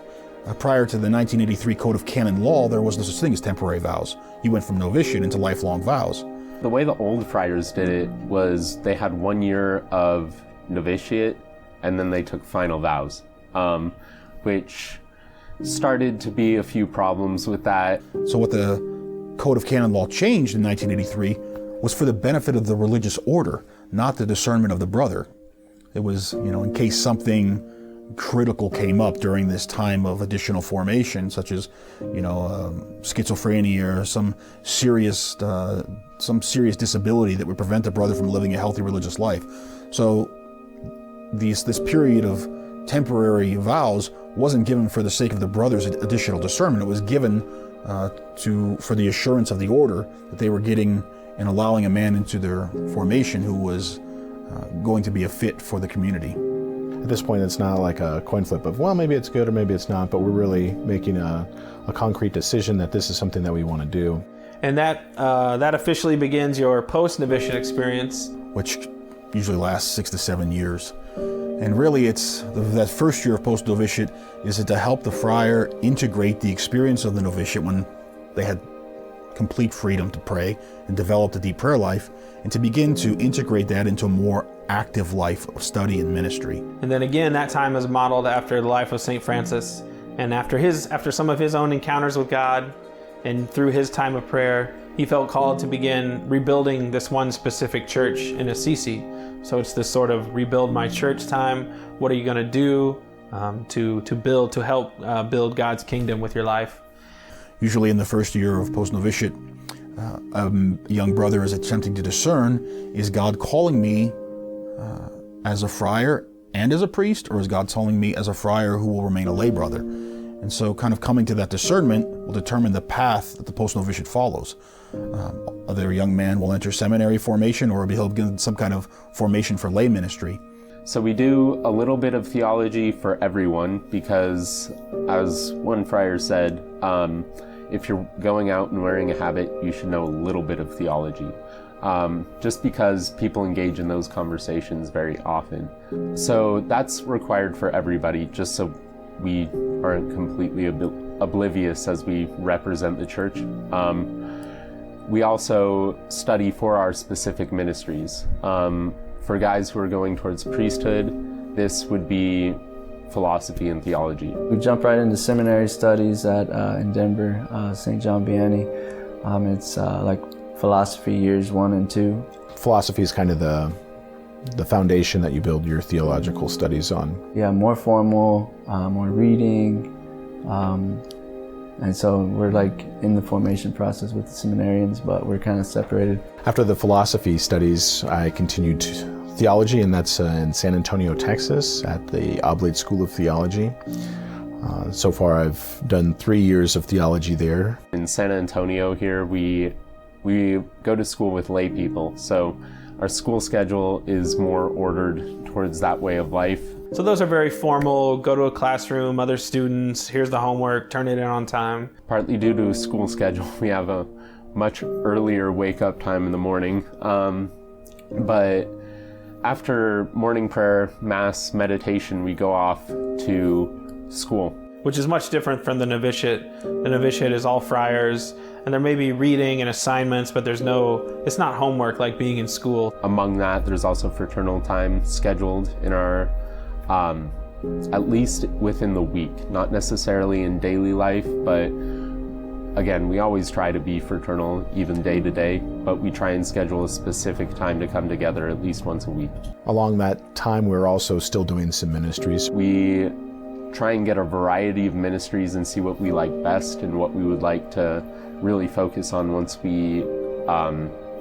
Prior to the 1983 Code of Canon Law, there was no such thing as temporary vows. You went from novitiate into lifelong vows.
The way the old friars did it was they had 1 year of novitiate and then they took final vows, which started to be a few problems with that.
So what the Code of Canon Law changed in 1983 was for the benefit of the religious order, not the discernment of the brother. It was, in case something critical came up during this time of additional formation, such as, schizophrenia or some serious disability that would prevent the brother from living a healthy religious life. So this period of temporary vows wasn't given for the sake of the brother's additional discernment. It was given for the assurance of the order that they were getting and allowing a man into their formation who was going to be a fit for the community.
At this point, it's not like a coin flip of, well, maybe it's good or maybe it's not, but we're really making a concrete decision that this is something that we want to do.
And that officially begins your post-novitiate experience,
which usually lasts 6 to 7 years. And really, it's that first year of post-novitiate is to help the friar integrate the experience of the novitiate when they had complete freedom to pray and developed a deep prayer life, and to begin to integrate that into a more active life of study and ministry.
And then again, that time is modeled after the life of St. Francis, and after some of his own encounters with God, and through his time of prayer, he felt called to begin rebuilding this one specific church in Assisi. So it's this sort of rebuild my church time. What are you going to do to help build God's kingdom with your life?
Usually in the first year of post-novitiate, a young brother is attempting to discern, is God calling me as a friar and as a priest, or is God calling me as a friar who will remain a lay brother? And so kind of coming to that discernment will determine the path that the post-novitiate follows. Either a young man will enter seminary formation, or he'll get some kind of formation for lay ministry.
So we do a little bit of theology for everyone because, as one friar said, if you're going out and wearing a habit, you should know a little bit of theology. Just because people engage in those conversations very often. So that's required for everybody, just so we aren't completely oblivious as we represent the church. We also study for our specific ministries. For guys who are going towards priesthood, this would be philosophy and theology.
We jump right into seminary studies in Denver, St. John Vianney. It's like philosophy years 1 and 2.
Philosophy is kind of the foundation that you build your theological studies on.
Yeah, more formal, more reading. And so we're like in the formation process with the seminarians, but we're kind of separated.
After the philosophy studies, I continued theology, and that's in San Antonio, Texas, at the Oblate School of Theology. So far, I've done 3 years of theology there.
In San Antonio here, we go to school with lay people, so our school schedule is more ordered towards that way of life.
So those are very formal, go to a classroom, other students, here's the homework, turn it in on time.
Partly due to a school schedule, we have a much earlier wake-up time in the morning. But after morning prayer, mass, meditation, we go off to school.
Which is much different from the novitiate. The novitiate is all friars, and there may be reading and assignments, but it's not homework like being in school.
Among that, there's also fraternal time scheduled in our, at least within the week, not necessarily in daily life, but again, we always try to be fraternal, even day to day, but we try and schedule a specific time to come together at least once a week.
Along that time, we're also still doing some ministries.
We try and get a variety of ministries and see what we like best and what we would like to really focus on once we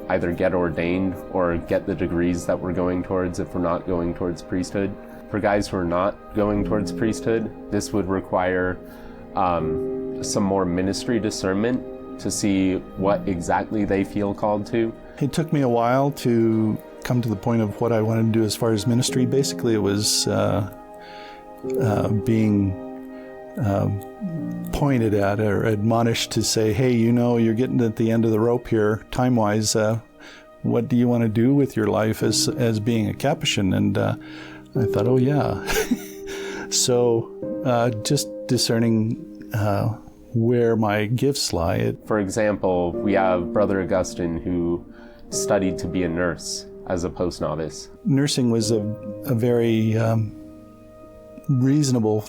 either get ordained or get the degrees that we're going towards if we're not going towards priesthood. For guys who are not going towards priesthood, this would require some more ministry discernment to see what exactly they feel called to.
It took me a while to come to the point of what I wanted to do as far as ministry. Basically, it was being pointed at or admonished to say, hey, you're getting at the end of the rope here, time-wise. What do you want to do with your life as being a Capuchin? And I thought, oh, yeah. So just discerning where my gifts lie.
For example, we have Brother Augustine who studied to be a nurse as a post-novice.
Nursing was a very reasonable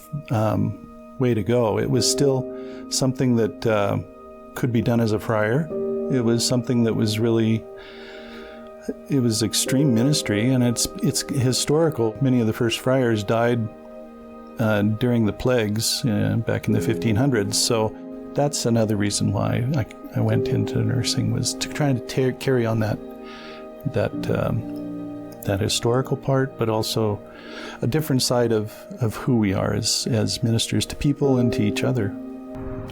way to go. It was still something that could be done as a friar. It was something that was really, it was extreme ministry, and it's historical. Many of the first friars died during the plagues back in the 1500s. So that's another reason why I went into nursing, was to try to carry on that historical part, but also a different side of who we are as ministers to people and to each other.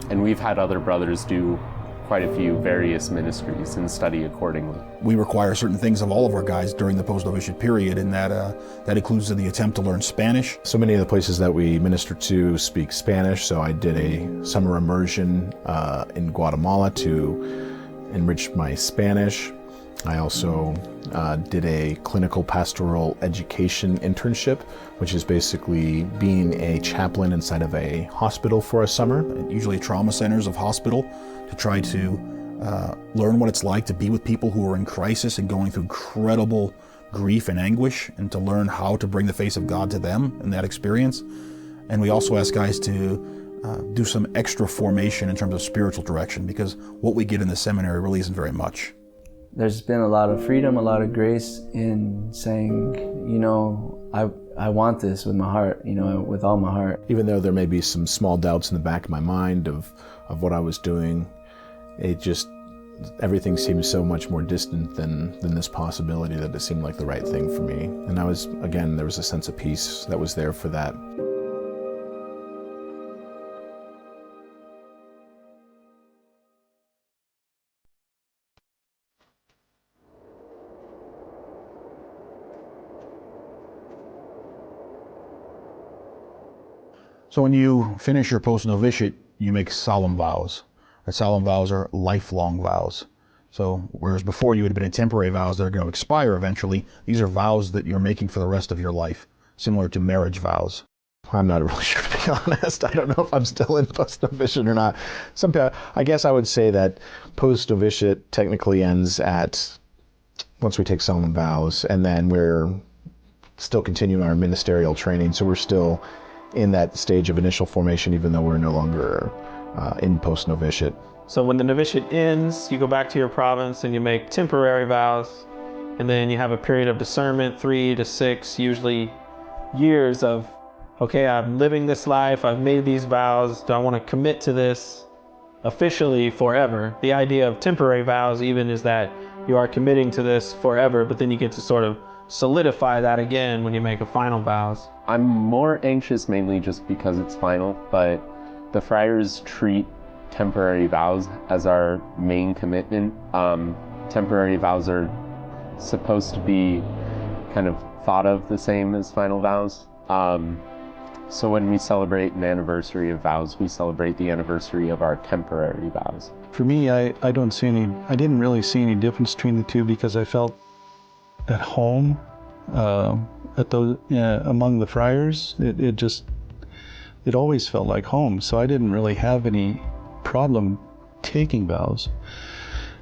And we've had other brothers do quite a few various ministries and study accordingly.
We require certain things of all of our guys during the post-novitiate period, and that includes the attempt to learn Spanish.
So many of the places that we minister to speak Spanish, so I did a summer immersion in Guatemala to enrich my Spanish. I also did a clinical pastoral education internship, which is basically being a chaplain inside of a hospital for a summer.
Usually trauma centers of hospital, to try to learn what it's like to be with people who are in crisis and going through incredible grief and anguish, and to learn how to bring the face of God to them in that experience. And we also ask guys to do some extra formation in terms of spiritual direction, because what we get in the seminary really isn't very much.
There's been a lot of freedom, a lot of grace in saying, you know, I want this with my heart, you know, with all my heart.
Even though there may be some small doubts in the back of my mind of what I was doing, everything seems so much more distant than this possibility, that it seemed like the right thing for me. And there was a sense of peace that was there for that.
So when you finish your post-novitiate, you make solemn vows. The solemn vows are lifelong vows. So whereas before you had been in temporary vows that are going to expire eventually, these are vows that you're making for the rest of your life, similar to marriage vows.
I'm not really sure, to be honest. I don't know if I'm still in post-novitiate or not. I guess I would say that post-novitiate technically ends once we take solemn vows, and then we're still continuing our ministerial training, so we're still in that stage of initial formation, even though we're no longer in post-novitiate.
So when the novitiate ends, you go back to your province and you make temporary vows, and then you have a period of discernment, 3 to 6, usually years of, okay, I'm living this life, I've made these vows, do I want to commit to this officially forever? The idea of temporary vows even is that you are committing to this forever, but then you get to sort of solidify that again when you make a final vows.
I'm more anxious mainly just because it's final, but the friars treat temporary vows as our main commitment. Temporary vows are supposed to be kind of thought of the same as final vows. So when we celebrate an anniversary of vows, we celebrate the anniversary of our temporary vows.
For me, I didn't really see any difference between the two, because I felt at home among the friars. It always felt like home, so I didn't really have any problem taking vows.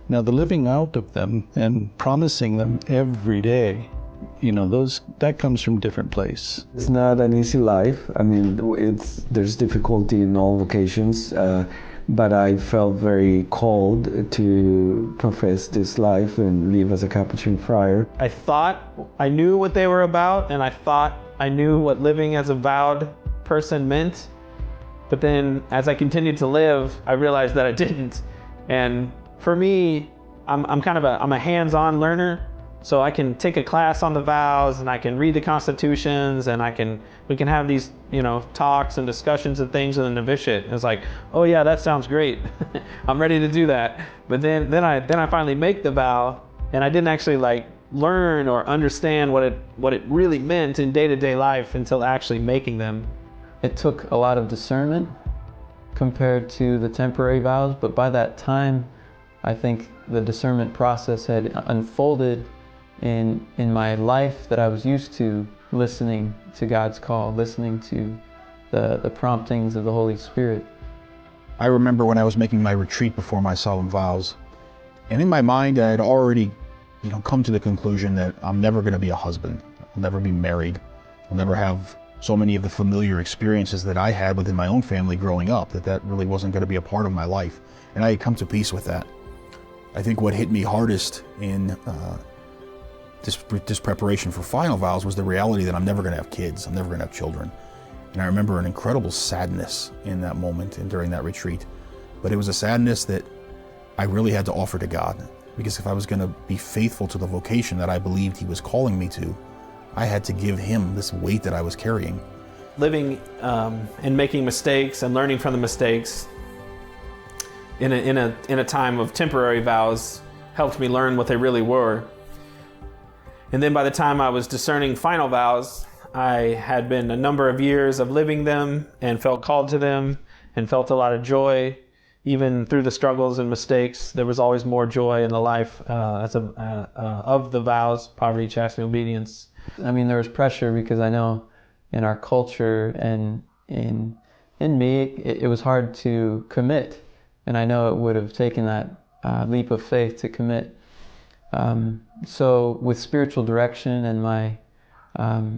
Now, the living out of them and promising them every day, you know, that comes from different place.
It's not an easy life. I mean, there's difficulty in all vocations, but I felt very called to profess this life and live as a Capuchin friar.
I thought I knew what they were about, and I thought I knew what living as a vowed person meant. But then as I continued to live, I realized that I didn't. And for me, I'm a hands-on learner. So I can take a class on the vows, and I can read the constitutions, and we can have these, you know, talks and discussions and things in the novitiate. And it's like, oh yeah, that sounds great. I'm ready to do that. But then I finally make the vow, and I didn't actually like learn or understand what it really meant in day-to-day life until actually making them.
It took a lot of discernment compared to the temporary vows, but by that time, I think the discernment process had unfolded in my life, that I was used to listening to God's call, listening to the promptings of the Holy Spirit.
I remember when I was making my retreat before my solemn vows, and in my mind I had already, come to the conclusion that I'm never going to be a husband. I'll never be married. I'll never have so many of the familiar experiences that I had within my own family growing up, that really wasn't going to be a part of my life. And I had come to peace with that. I think what hit me hardest in this preparation for final vows was the reality that I'm never going to have kids. I'm never going to have children. And I remember an incredible sadness in that moment and during that retreat. But it was a sadness that I really had to offer to God, because if I was going to be faithful to the vocation that I believed He was calling me to, I had to give Him this weight that I was carrying.
Living and making mistakes and learning from the mistakes in a time of temporary vows helped me learn what they really were. And then by the time I was discerning final vows, I had been a number of years of living them and felt called to them and felt a lot of joy. Even through the struggles and mistakes, there was always more joy in the life of the vows: poverty, chastity, obedience.
I mean, there was pressure because I know in our culture and in me, it was hard to commit. And I know it would have taken that leap of faith to commit. So with spiritual direction and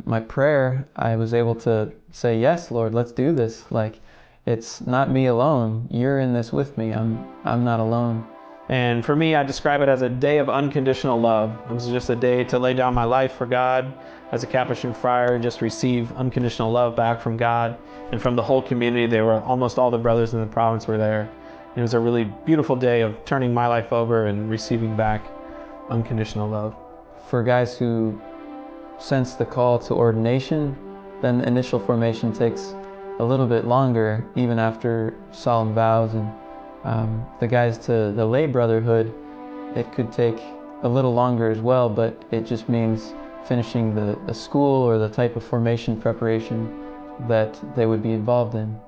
my prayer, I was able to say, yes, Lord, let's do this. Like, it's not me alone. You're in this with me. I'm not alone.
And for me, I describe it as a day of unconditional love. It was just a day to lay down my life for God as a Capuchin friar and just receive unconditional love back from God and from the whole community. They were almost all the brothers in the province were there. It was a really beautiful day of turning my life over and receiving back unconditional love.
For guys who sense the call to ordination, then initial formation takes a little bit longer, even after solemn vows. And the guys to the lay brotherhood, it could take a little longer as well, but it just means finishing the school or the type of formation preparation that they would be involved in.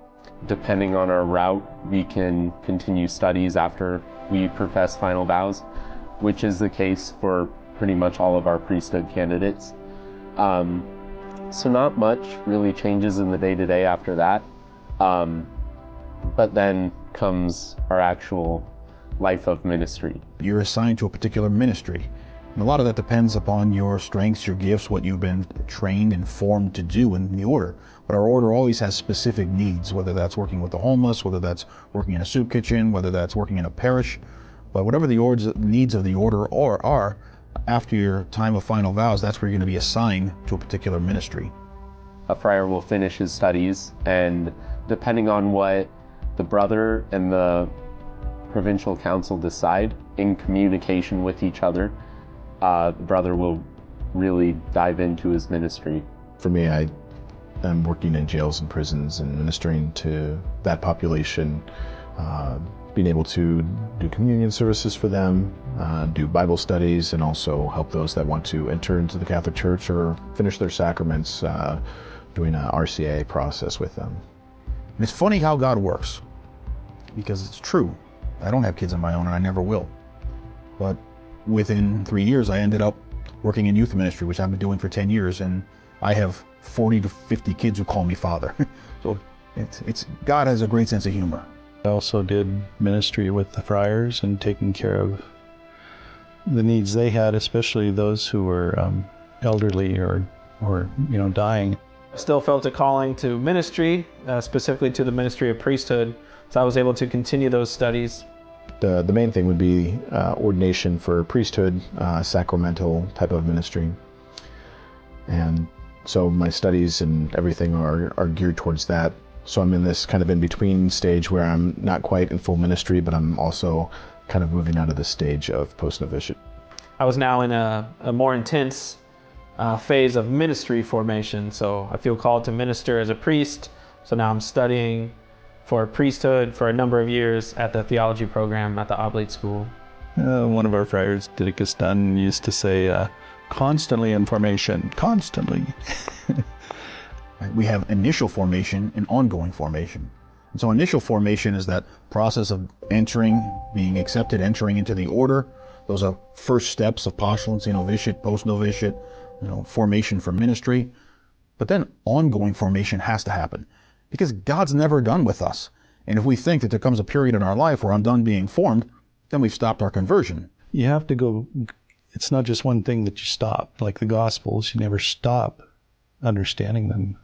Depending on our route, we can continue studies after we profess final vows, which is the case for pretty much all of our priesthood candidates. So not much really changes in the day-to-day after that. But then comes our actual life of ministry.
You're assigned to a particular ministry. And a lot of that depends upon your strengths, your gifts, what you've been trained and formed to do in the order. But our order always has specific needs, whether that's working with the homeless, whether that's working in a soup kitchen, whether that's working in a parish. But whatever the needs of the order are, after your time of final vows, that's where you're going to be assigned to a particular ministry.
A friar will finish his studies, and depending on what the brother and the provincial council decide in communication with each other, the brother will really dive into his ministry.
For me, I'm working in jails and prisons and ministering to that population, being able to do communion services for them, do Bible studies, and also help those that want to enter into the Catholic Church or finish their sacraments, doing an RCA process with them.
And it's funny how God works, because it's true. I don't have kids of my own, and I never will. But within 3 years, I ended up working in youth ministry, which I've been doing for 10 years, and I have 40 to 50 kids who call me father. So God has a great sense of humor.
I also did ministry with the Friars and taking care of the needs they had, especially those who were elderly or dying.
I still felt a calling to ministry, specifically to the ministry of priesthood, so I was able to continue those studies.
The main thing would be ordination for priesthood, sacramental type of ministry. And so my studies and everything are geared towards that. So I'm in this kind of in-between stage where I'm not quite in full ministry, but I'm also kind of moving out of the stage of post-novitiate.
I was now in a more intense phase of ministry formation, so I feel called to minister as a priest. So now I'm studying for priesthood for a number of years at the theology program at the Oblate School.
One of our friars, Didicus Dunn, used to say, constantly in formation, constantly.
We have initial formation and ongoing formation. And so initial formation is that process of entering, being accepted, entering into the order. Those are first steps of postulancy, novitiate, post-novitiate, formation for ministry. But then ongoing formation has to happen. because God's never done with us. And if we think that there comes a period in our life where I'm done being formed, then we've stopped our conversion.
You have to go, it's not just one thing that you stop. Like the Gospels, you never stop understanding them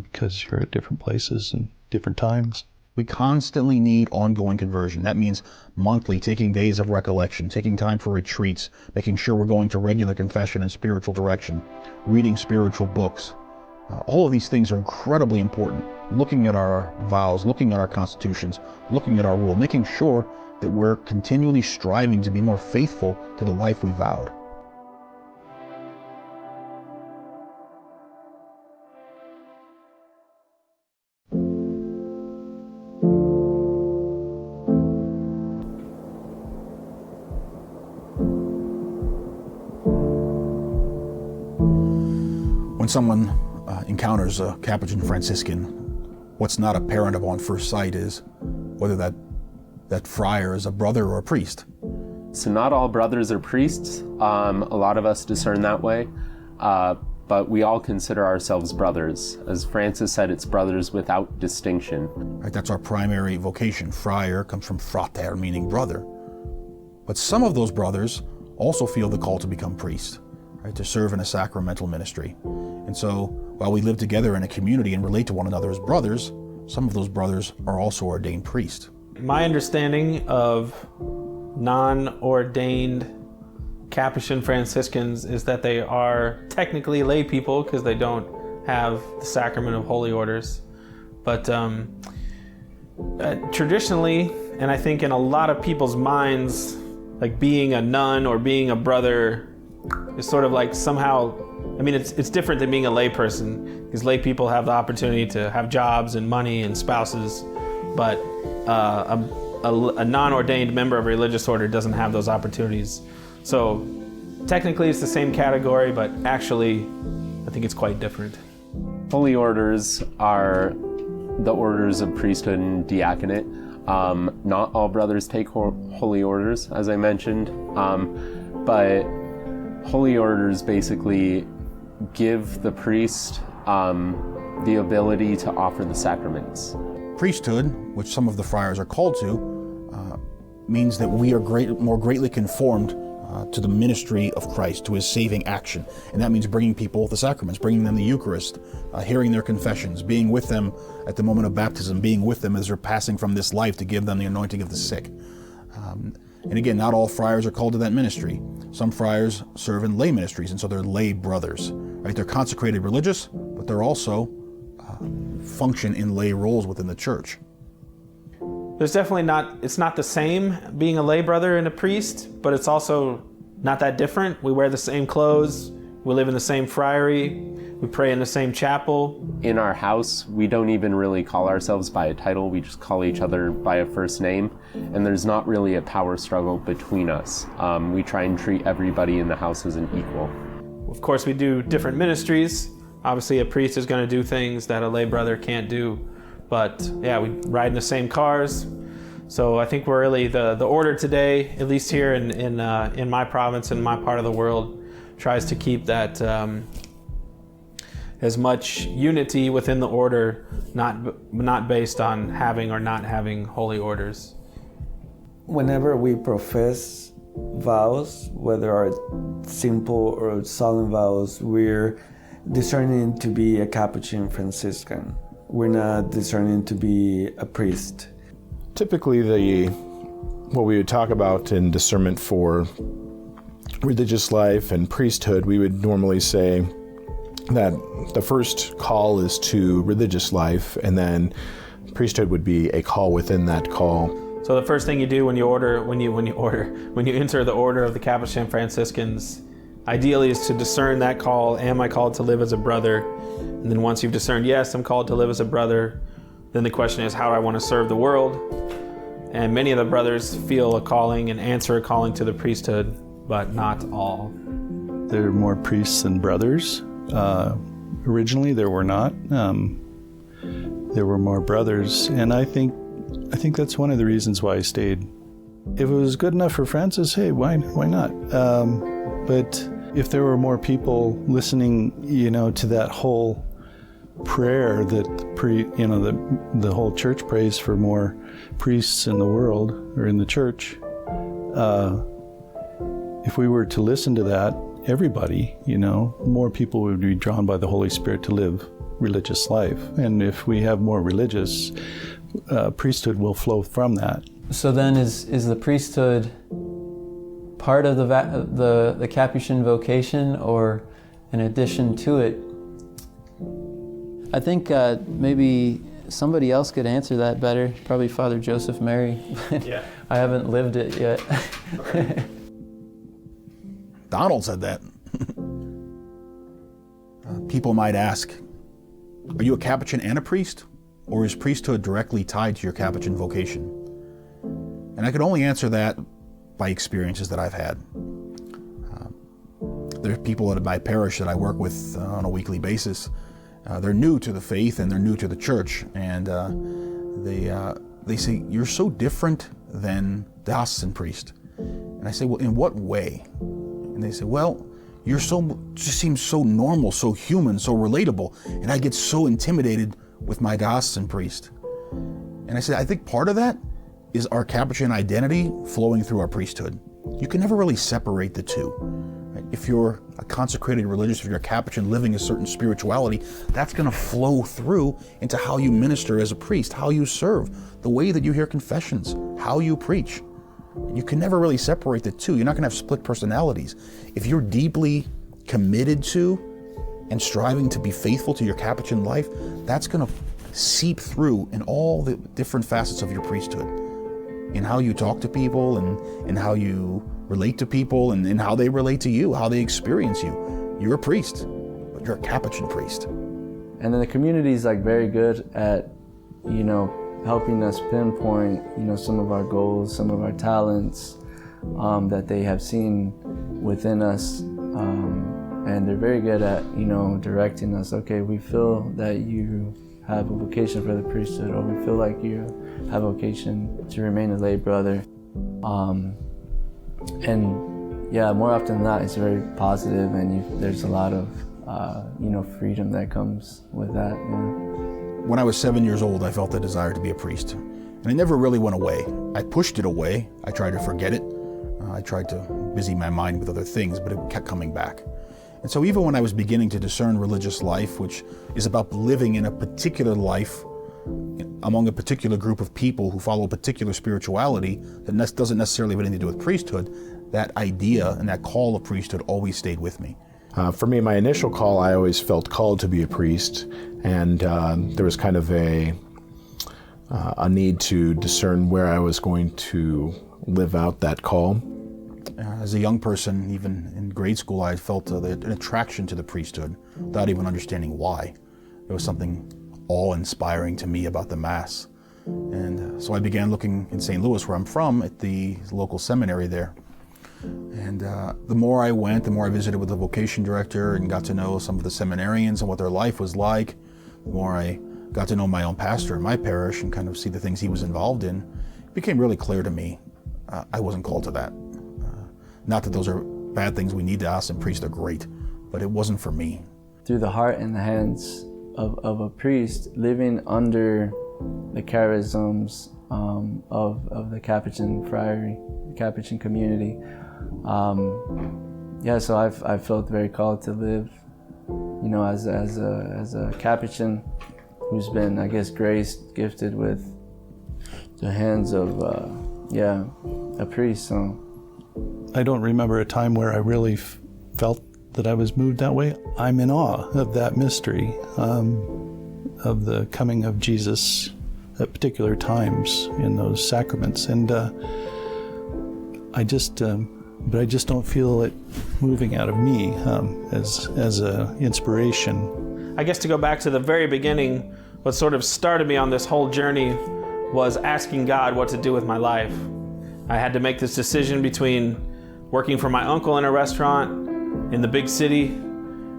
because you're at different places and different times.
We constantly need ongoing conversion. That means monthly, taking days of recollection, taking time for retreats, making sure we're going to regular confession and spiritual direction, reading spiritual books. All of these things are incredibly important. Looking at our vows, looking at our constitutions, looking at our rule, making sure that we're continually striving to be more faithful to the life we vowed. When someone encounters a Capuchin Franciscan, what's not apparent upon first sight is whether that friar is a brother or a priest.
So not all brothers are priests. A lot of us discern that way, but we all consider ourselves brothers. As Francis said, it's brothers without distinction.
Right, that's our primary vocation. Friar comes from frater, meaning brother. But some of those brothers also feel the call to become priests, right, to serve in a sacramental ministry. And so while we live together in a community and relate to one another as brothers, some of those brothers are also ordained priests.
My understanding of non-ordained Capuchin Franciscans is that they are technically lay people because they don't have the sacrament of holy orders. But traditionally, and I think in a lot of people's minds, like being a nun or being a brother is sort of like somehow, I mean, it's different than being a lay person, because lay people have the opportunity to have jobs and money and spouses, but a non-ordained member of a religious order doesn't have those opportunities. So technically it's the same category, but actually I think it's quite different.
Holy orders are the orders of priesthood and diaconate. Not all brothers take holy orders, as I mentioned, but holy orders basically give the priest the ability to offer the sacraments.
Priesthood, which some of the friars are called to, means that we are more greatly conformed to the ministry of Christ, to his saving action. And that means bringing people the sacraments, bringing them the Eucharist, hearing their confessions, being with them at the moment of baptism, being with them as they're passing from this life to give them the anointing of the sick. And again, not all friars are called to that ministry. Some friars serve in lay ministries, and so they're lay brothers. Right? They're consecrated religious, but they're also function in lay roles within the church.
There's definitely it's not the same being a lay brother and a priest, but it's also not that different. We wear the same clothes, we live in the same friary, we pray in the same chapel.
In our house, we don't even really call ourselves by a title, we just call each other by a first name, and there's not really a power struggle between us. We try and treat everybody in the house as an equal.
Of course, we do different ministries. Obviously, a priest is going to do things that a lay brother can't do. But yeah, we ride in the same cars. So I think we're really, the order today, at least here in my province and my part of the world, tries to keep that as much unity within the order, not based on having or not having holy orders.
Whenever we profess vows, whether are simple or solemn vows, we're discerning to be a Capuchin Franciscan. We're not discerning to be a priest.
Typically, what we would talk about in discernment for religious life and priesthood, we would normally say that the first call is to religious life, and then priesthood would be a call within that call.
So the first thing you do when you enter the order of the Capuchin Franciscans, ideally is to discern that call. Am I called to live as a brother? And then once you've discerned, yes, I'm called to live as a brother, then the question is, how do I want to serve the world? And many of the brothers feel a calling and answer a calling to the priesthood, but not all.
There are more priests than brothers. Originally there were not. There were more brothers, and I think that's one of the reasons why I stayed. If it was good enough for Francis, hey, why not? But if there were more people listening, to that whole prayer that the whole church prays for more priests in the world or in the church. If we were to listen to that, everybody, more people would be drawn by the Holy Spirit to live religious life. And if we have more religious, priesthood will flow from that.
So then is the priesthood part of the Capuchin vocation or an addition to it? I think maybe somebody else could answer that better, probably Father Joseph Mary.
Yeah.
I haven't lived it yet.
Donald said that. People might ask, are you a Capuchin and a priest? Or is priesthood directly tied to your Capuchin vocation? And I could only answer that by experiences that I've had. There are people at my parish that I work with on a weekly basis. They're new to the faith and they're new to the church. And they say, you're so different than the diocesan priest. And I say, well, in what way? And they say, well, you're just seems so normal, so human, so relatable. And I get so intimidated with my diocesan priest. And I said, I think part of that is our Capuchin identity flowing through our priesthood. You can never really separate the two. Right? If you're a consecrated religious, if you're a Capuchin living a certain spirituality, that's going to flow through into how you minister as a priest, how you serve, the way that you hear confessions, how you preach. You can never really separate the two. You're not going to have split personalities. If you're deeply committed to and striving to be faithful to your Capuchin life, that's going to seep through in all the different facets of your priesthood, in how you talk to people and in how you relate to people and in how they relate to you, how they experience you. You're a priest, but you're a Capuchin priest.
And then the community is very good at, helping us pinpoint, some of our goals, some of our talents that they have seen within us. And they're very good at, directing us. Okay, we feel that you have a vocation for the priesthood, or we feel like you have a vocation to remain a lay brother. And yeah, more often than not, it's very positive, and there's a lot of, freedom that comes with that.
When I was 7 years old, I felt a desire to be a priest. And it never really went away. I pushed it away. I tried to forget it. I tried to busy my mind with other things, but it kept coming back. And so even when I was beginning to discern religious life, which is about living in a particular life among a particular group of people who follow a particular spirituality that doesn't necessarily have anything to do with priesthood, that idea and that call of priesthood always stayed with me.
For me, my initial call, I always felt called to be a priest, and there was kind of a need to discern where I was going to live out that call.
As a young person, even in grade school, I felt an attraction to the priesthood without even understanding why. There was something awe-inspiring to me about the Mass. And so I began looking in St. Louis, where I'm from, at the local seminary there. And the more I went, the more I visited with the vocation director and got to know some of the seminarians and what their life was like, the more I got to know my own pastor in my parish and kind of see the things he was involved in, it became really clear to me I wasn't called to that. Not that those are bad things we need to ask, and priests are great, but it wasn't for me.
Through the heart and the hands of a priest living under the charisms of the Capuchin friary, the Capuchin community, so I felt very called to live, as a Capuchin who's been, I guess, graced, gifted with the hands of, a priest. So
I don't remember a time where I really felt that I was moved that way. I'm in awe of that mystery, of the coming of Jesus at particular times in those sacraments, and I just don't feel it moving out of me as a inspiration.
I guess to go back to the very beginning, what sort of started me on this whole journey was asking God what to do with my life. I had to make this decision between working for my uncle in a restaurant in the big city,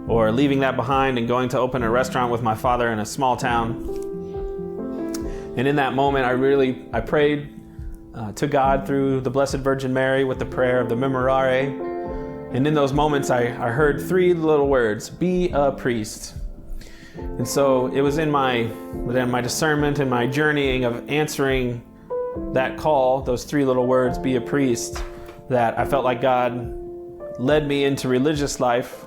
or leaving that behind and going to open a restaurant with my father in a small town. And in that moment, I prayed to God through the Blessed Virgin Mary with the prayer of the Memorare. And in those moments, I heard three little words: be a priest. And so it was in my discernment and my journeying of answering that call, those three little words, be a priest, that I felt like God led me into religious life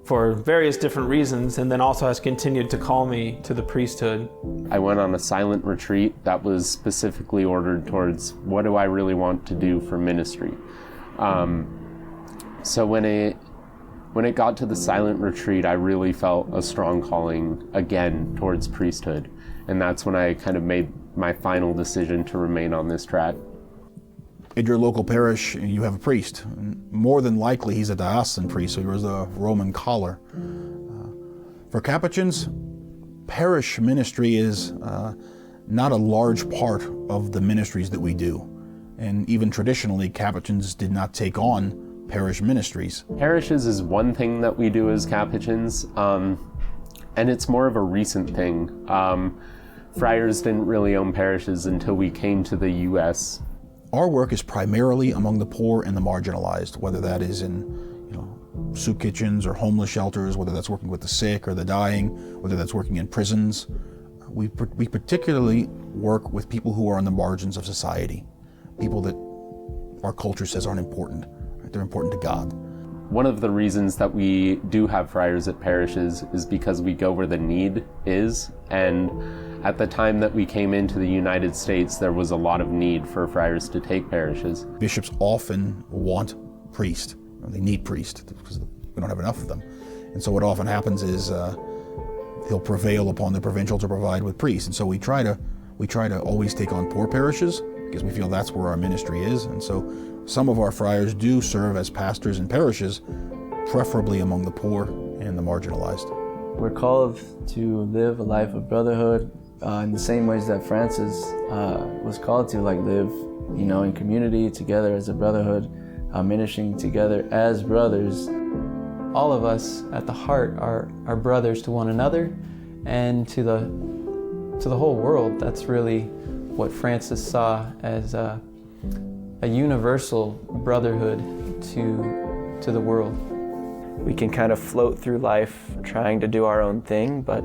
for various different reasons, and then also has continued to call me to the priesthood.
I went on a silent retreat that was specifically ordered towards what do I really want to do for ministry. So when it got to the silent retreat, I really felt a strong calling again towards priesthood, and that's when I kind of made my final decision to remain on this track.
In your local parish, you have a priest. More than likely, he's a diocesan priest, so he wears the Roman collar. For Capuchins, parish ministry is not a large part of the ministries that we do. And even traditionally, Capuchins did not take on parish ministries.
Parishes is one thing that we do as Capuchins, and it's more of a recent thing. Friars didn't really own parishes until we came to the U.S.
Our work is primarily among the poor and the marginalized, whether that is in soup kitchens or homeless shelters, whether that's working with the sick or the dying, whether that's working in prisons. We particularly work with people who are on the margins of society, people that our culture says aren't important. Right? They're important to God.
One of the reasons that we do have friars at parishes is because we go where the need is, and at the time that we came into the United States, there was a lot of need for friars to take parishes.
Bishops often want priests. They need priests because we don't have enough of them. And so what often happens is he'll prevail upon the provincial to provide with priests. And so we try to always take on poor parishes because we feel that's where our ministry is. And so some of our friars do serve as pastors in parishes, preferably among the poor and the marginalized.
We're called to live a life of brotherhood in the same ways that Francis was called to, like live, in community together as a brotherhood, ministering together as brothers.
All of us at the heart are brothers to one another and to the whole world. That's really what Francis saw as a universal brotherhood to the world.
We can kind of float through life trying to do our own thing, but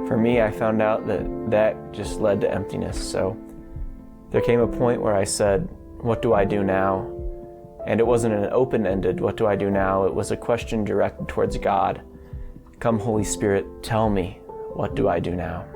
for me, I found out that just led to emptiness. So there came a point where I said, what do I do now? And it wasn't an open-ended, what do I do now? It was a question directed towards God. Come, Holy Spirit, tell me, what do I do now?